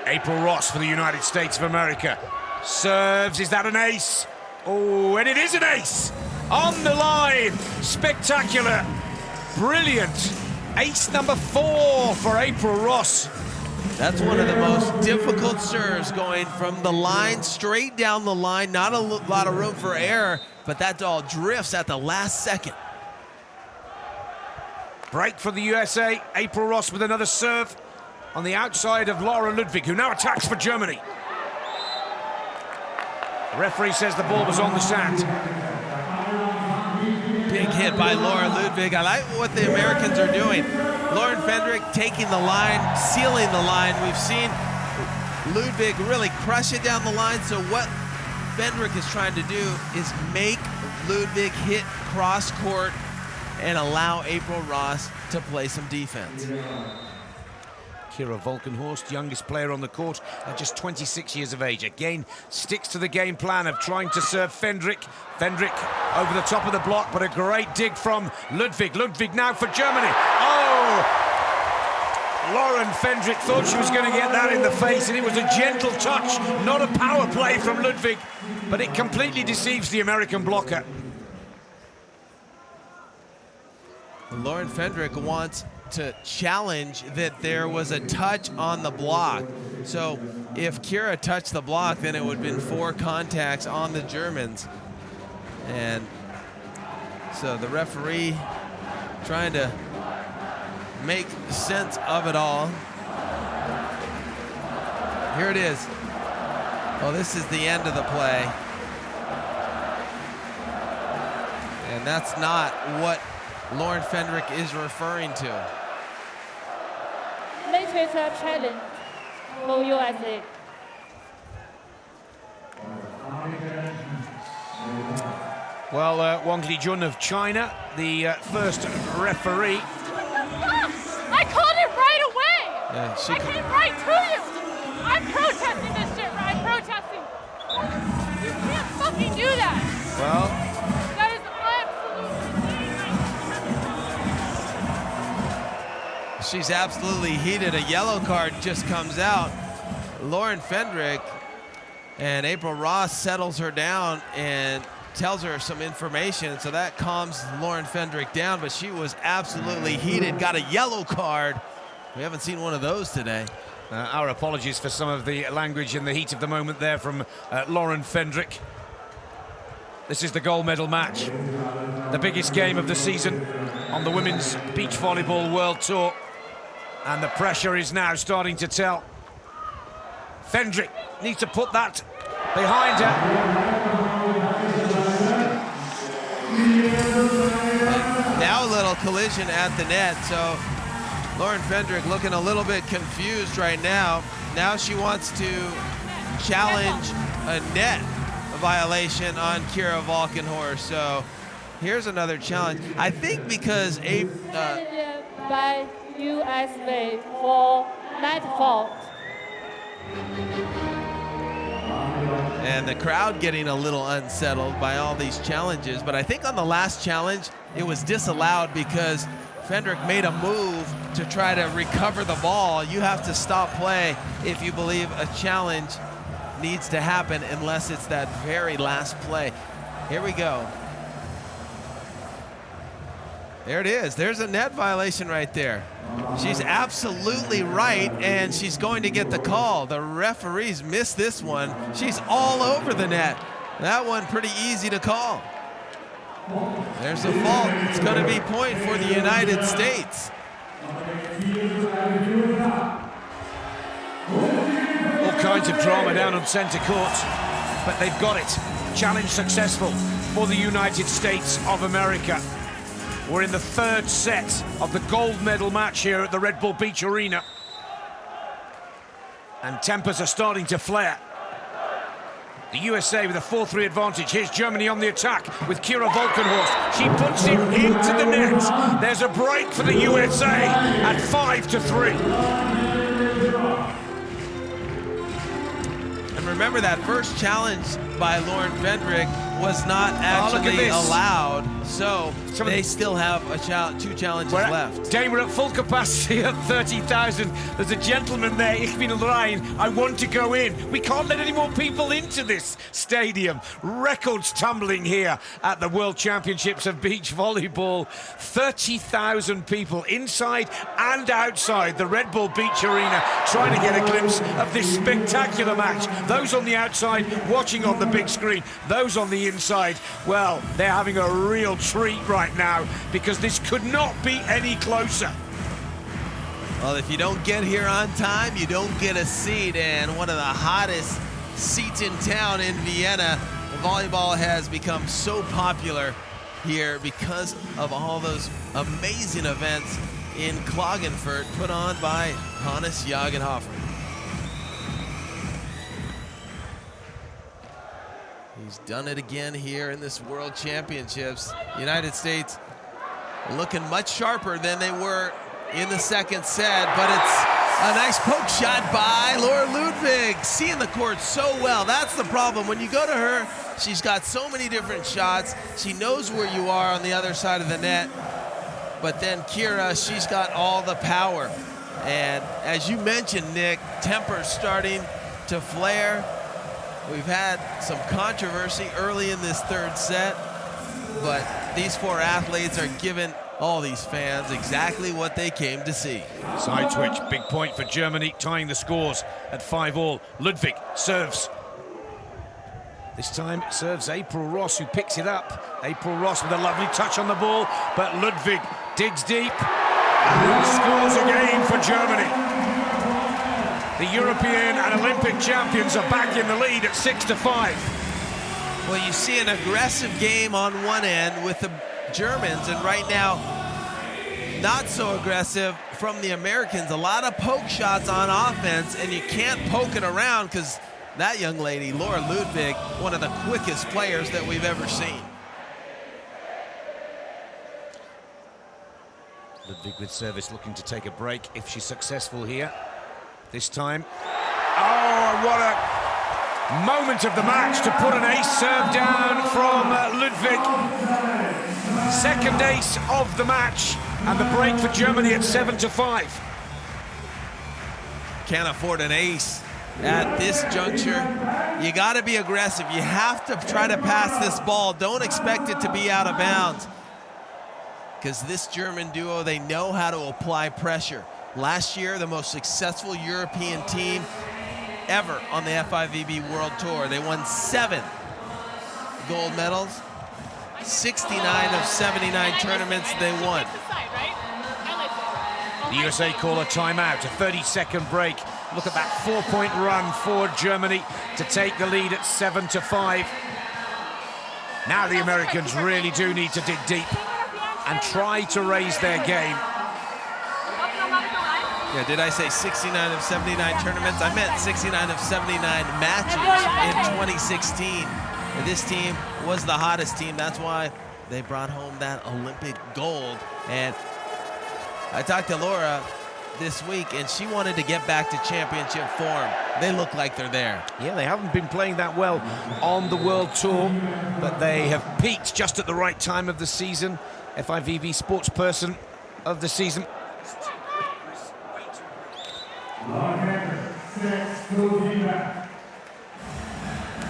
April Ross for the United States of America. Serves, is that an ace? Oh, and it is an ace! On the line, spectacular, brilliant. Ace number 4 for April Ross. That's one of the most difficult serves, going from the line, straight down the line, not a lot of room for error, but that all drifts at the last second. Break for the USA, April Ross with another serve on the outside of Laura Ludwig, who now attacks for Germany. The referee says the ball was on the sand. Big hit by Laura Ludwig. I like what the Americans are doing. Lauren Fendrick taking the line, sealing the line. We've seen Ludwig really crush it down the line, so what Fendrick is trying to do is make Ludwig hit cross court and allow April Ross to play some defense. Kira Volkenhorst, youngest player on the court at just 26 years of age. Again, sticks to the game plan of trying to serve Fendrick. Fendrick over the top of the block, but a great dig from Ludwig. Ludwig now for Germany. Oh! Lauren Fendrick thought she was going to get that in the face, and it was a gentle touch, not a power play from Ludwig, but it completely deceives the American blocker. Lauren Fendrick wants to challenge that there was a touch on the block. So if Kira touched the block, then it would have been 4 contacts on the Germans. And so the referee trying to make sense of it all. Here it is. Well, this is the end of the play. And that's not what Lauren Fendrick is referring to. Literature challenge for USA. Well, Wang Lijun of China, the first referee. I called it right away! Yeah, I came right to you! I'm protesting this shit, right? I'm protesting. You can't fucking do that! Well, That is absolutely... she's absolutely heated. A yellow card just comes out. Lauren Fendrick, and April Ross settles her down and tells her some information, so that calms Lauren Fendrick down, but she was absolutely heated, got a yellow card. We haven't seen one of those today. our apologies for some of the language in the heat of the moment there from Lauren Fendrick. This is the gold medal match, the biggest game of the season on the Women's Beach Volleyball World Tour, and the pressure is now starting to tell. Fendrick needs to put that behind her. And now a little collision at the net, so Lauren Fendrick looking a little bit confused right now. Now she wants to challenge a net violation on Kira Walkenhorst. So here's another challenge. I think because by USA for net fault. And the crowd getting a little unsettled by all these challenges. But I think on the last challenge, it was disallowed because Fendrick made a move to try to recover the ball. You have to stop play if you believe a challenge needs to happen unless it's that very last play. Here we go. There it is. There's a net violation right there. She's absolutely right, and she's going to get the call. The referees missed this one. She's all over the net. That one pretty easy to call. There's a fault. It's going to be point for the United States. All kinds of drama down on centre court, but they've got it. Challenge successful for the United States of America. We're in the third set of the gold medal match here at the Red Bull Beach Arena. And tempers are starting to flare. The USA with a 4-3 advantage. Here's Germany on the attack with Kira Walkenhorst. She puts it into the net. There's a break for the USA at 5-3. And remember that first challenge by Lauren Fendrick was not actually allowed, so they still have two challenges left. Dane, we're at full capacity at 30,000. There's a gentleman there, Ich bin rein, I want to go in. We can't let any more people into this stadium. Records tumbling here at the World Championships of Beach Volleyball. 30,000 people inside and outside the Red Bull Beach Arena trying to get a glimpse of this spectacular match. Those on the outside watching on the big screen, those on the inside, well, they're having a real treat right now because this could not be any closer. Well, if you don't get here on time, you don't get a seat, and one of the hottest seats in town in Vienna. Volleyball has become so popular here because of all those amazing events in Klagenfurt put on by Hannes Jagenhofer. He's done it again here in this World Championships. United States looking much sharper than they were in the second set, but it's a nice poke shot by Laura Ludwig, seeing the court so well. That's the problem. When you go to her, she's got so many different shots. She knows where you are on the other side of the net. But then Kira, she's got all the power. And as you mentioned, Nick, temper's starting to flare. We've had some controversy early in this third set, but these four athletes are giving all these fans exactly what they came to see. Side switch, big point for Germany, tying the scores at 5-all. Ludwig serves. This time serves April Ross, who picks it up. April Ross with a lovely touch on the ball, but Ludwig digs deep and scores again for Germany. The European and Olympic champions are back in the lead at 6-5. Well, you see an aggressive game on one end with the Germans, and right now, not so aggressive from the Americans. A lot of poke shots on offense, and you can't poke it around because that young lady, Laura Ludwig, one of the quickest players that we've ever seen. Ludwig with service, looking to take a break if she's successful here. This time, oh, what a moment of the match to put an ace serve down from Ludwig. Second ace of the match, and the break for Germany at 7-5. Can't afford an ace at this juncture. You got to be aggressive. You have to try to pass this ball. Don't expect it to be out of bounds, because this German duo, they know how to apply pressure. Last year, the most successful European team ever on the FIVB World Tour. They won 7 gold medals, 69 of 79 tournaments they won. The USA call a timeout, a 30-second break Look at that 4-point run for Germany to take the lead at 7-5. Now the Americans really do need to dig deep and try to raise their game. Yeah, did I say 69 of 79 tournaments? I meant 69 of 79 matches in 2016. And this team was the hottest team. That's why they brought home that Olympic gold. And I talked to Laura this week, and she wanted to get back to championship form. They look like they're there. Yeah, they haven't been playing that well on the World Tour, but they have peaked just at the right time of the season. FIVB Sportsperson of the season.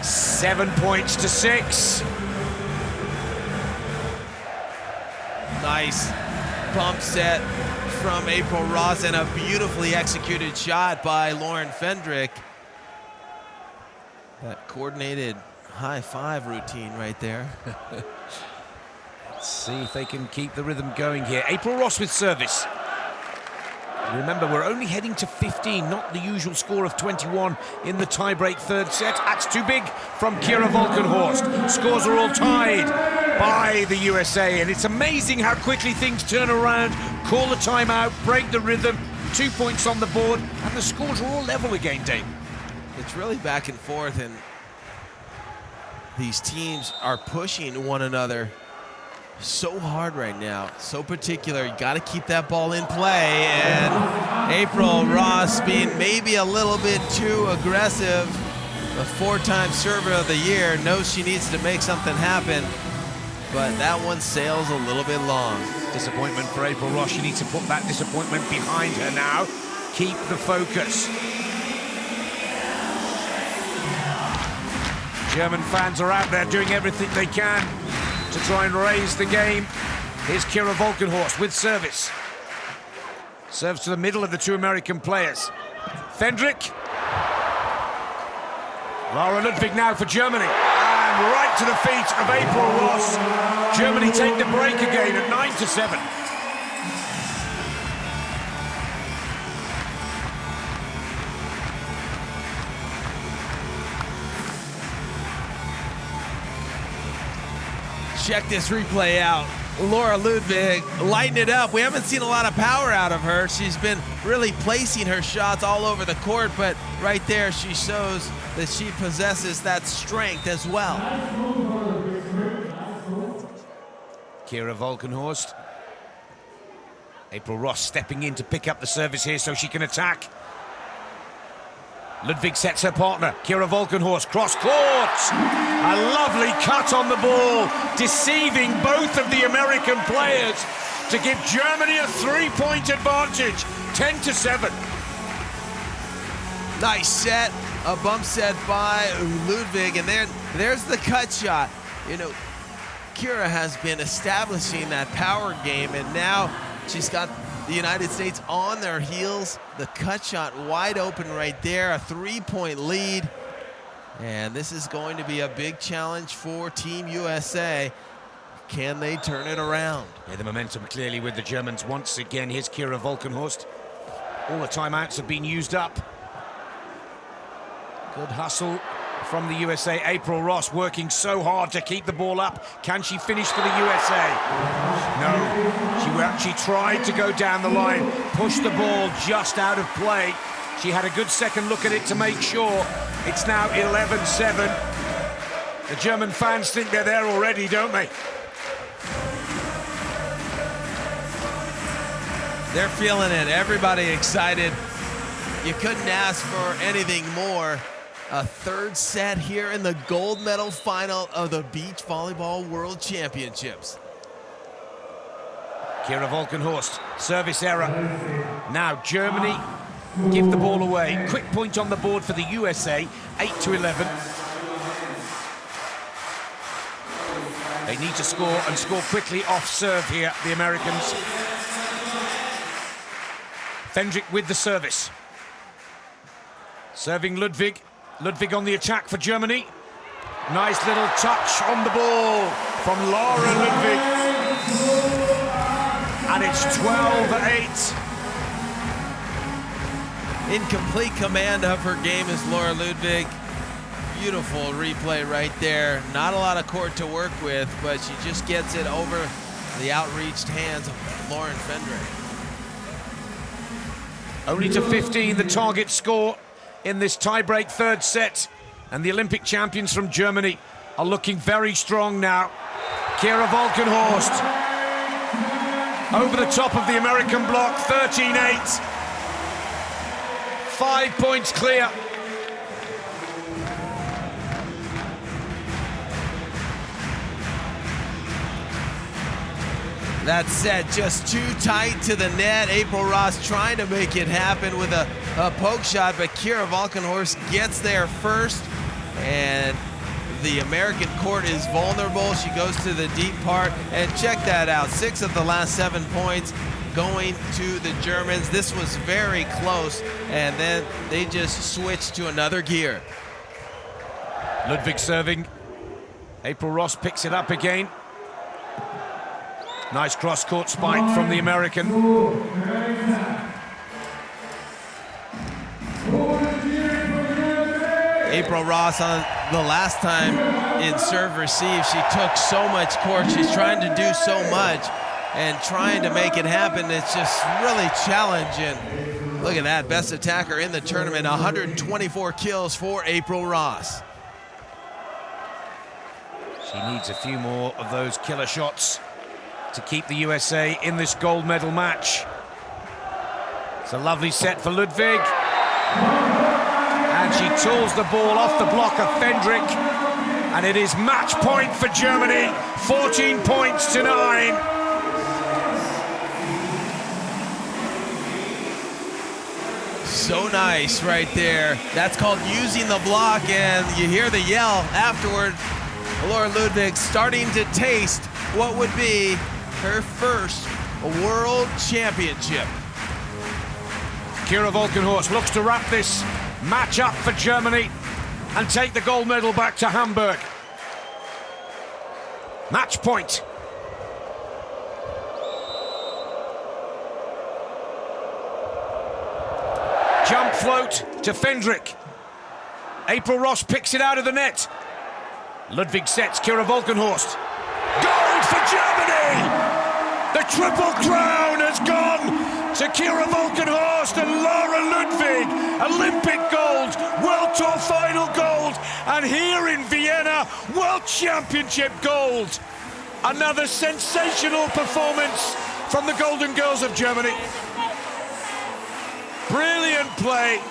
7 points to 6. Nice bump set from April Ross and a beautifully executed shot by Lauren Fendrick. That coordinated high five routine right there. Let's see if they can keep the rhythm going here. April Ross with service. Remember, we're only heading to 15, not the usual score of 21 in the tiebreak third set. That's too big from GER Walkenhorst. Scores are all tied by the USA, and it's amazing how quickly things turn around, call the timeout, break the rhythm, 2 points on the board, and the scores are all level again, Dave. It's really back and forth, and these teams are pushing one another so hard right now, so particular. You got to keep that ball in play, and April Ross being maybe a little bit too aggressive. The 4-time server of the year knows she needs to make something happen, but that one sails a little bit long. Disappointment for April Ross. She needs to put that disappointment behind her now. Keep the focus. German fans are out there doing everything they can to try and raise the game. Here's GER Walkenhorst with service. Serves to the middle of the two American players. Fendrick. Laura Ludwig now for Germany. And right to the feet of April Ross. Germany take the break again at 9-7. Check this replay out. Laura Ludwig lighting it up. We haven't seen a lot of power out of her. She's been really placing her shots all over the court, but right there she shows that she possesses that strength as well. GER Walkenhorst. April Ross stepping in to pick up the service here so she can attack. Ludwig sets her partner, GER Walkenhorst, cross court. A lovely cut on the ball, deceiving both of the American players to give Germany a 3-point advantage, 10-7. Nice set, a bump set by Ludwig, and there's the cut shot. You know, GER has been establishing that power game, and now she's got the United States on their heels. The cut shot wide open right there, a 3-point lead. And this is going to be a big challenge for Team USA. Can they turn it around? Yeah, the momentum clearly with the Germans once again. Here's GER Walkenhorst. All the timeouts have been used up. Good hustle from the USA. April Ross working so hard to keep the ball up. Can she finish for the USA? No, she tried to go down the line, pushed the ball just out of play. She had a good second look at it to make sure. It's now 11-7. The German fans think they're there already, don't they? They're feeling it. Everybody excited. You couldn't ask for anything more. A third set here in the gold medal final of the Beach Volleyball World Championships. GER Walkenhorst, service error. Now Germany give the ball away. Quick point on the board for the USA, 8-11. They need to score and score quickly off serve here, the Americans. Fendrick with the service. Serving Ludwig. Ludwig on the attack for Germany. Nice little touch on the ball from Laura Ludwig. And it's 12-8. in complete command of her game is Laura Ludwig. Beautiful replay right there. Not a lot of court to work with, but she just gets it over the outreached hands of Lauren Fendrick. Only to 15, the target score in this tiebreak third set. And the Olympic champions from Germany are looking very strong now. GER Walkenhorst over the top of the American block, 13-8. 5 points clear. That set just too tight to the net. April Ross trying to make it happen with a poke shot, but GER Walkenhorst gets there first, and the American court is vulnerable. She goes to the deep part, and check that out. 6 of the last 7 points going to the Germans. This was very close, and then they just switched to another gear. Ludwig serving. April Ross picks it up again. Nice cross-court spike from the American. April Ross, on the last time in serve receive, she took so much court. She's trying to do so much and trying to make it happen. It's just really challenging. Look at that, best attacker in the tournament, 124 kills for April Ross. She needs a few more of those killer shots to keep the USA in this gold medal match. It's a lovely set for Ludwig. And she tools the ball off the block of Fendrick. And it is match point for Germany, 14 points to 9. So nice right there. That's called using the block, and you hear the yell afterward. Laura Ludwig starting to taste what would be her first world championship. GER Walkenhorst looks to wrap this match up for Germany and take the gold medal back to Hamburg. Match point. Jump float to Fendrick. April Ross picks it out of the net. Ludwig sets GER Walkenhorst. Gold for Germany! The Triple Crown has gone to GER Walkenhorst and Laura Ludwig. Olympic gold, World Tour final gold, and here in Vienna, World Championship gold. Another sensational performance from the Golden Girls of Germany. Brilliant play.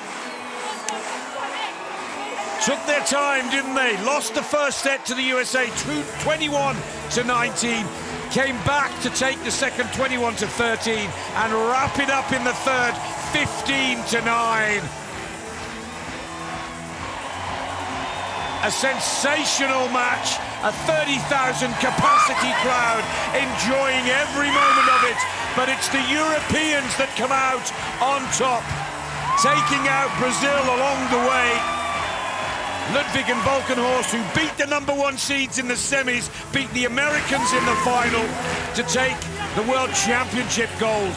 Took their time, didn't they? Lost the first set to the USA, 21-19. Came back to take the second, 21-13, and wrap it up in the third, 15-9. A sensational match, a 30,000 capacity crowd enjoying every moment of it, but it's the Europeans that come out on top, taking out Brazil along the way. Ludwig and Walkenhorst, who beat the #1 seeds in the semis, beat the Americans in the final to take the World Championship gold.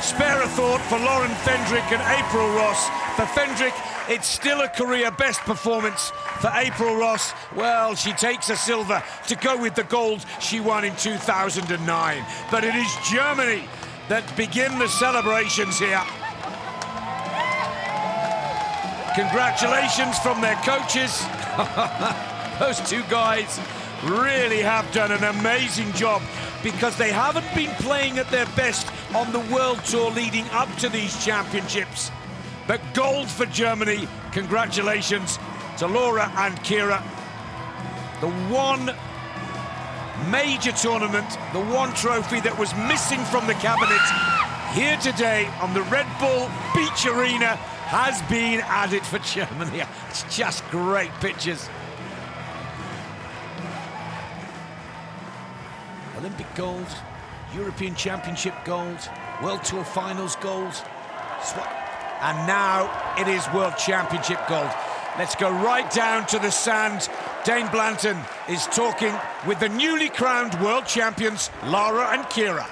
Spare a thought for Lauren Fendrick and April Ross. For Fendrick, it's still a career best performance. For April Ross, well, she takes a silver to go with the gold she won in 2009. But it is Germany that begin the celebrations here. Congratulations from their coaches. Those two guys really have done an amazing job because they haven't been playing at their best on the World Tour leading up to these championships. But gold for Germany. Congratulations to Laura and GER. The one major tournament, the one trophy that was missing from the cabinet here today on the Red Bull Beach Arena has been added for Germany. It's just great pictures. Olympic gold, European Championship gold, World Tour Finals gold, and now it is World Championship gold. Let's go right down to the sand. Dane Blanton is talking with the newly crowned world champions, Laura and GER.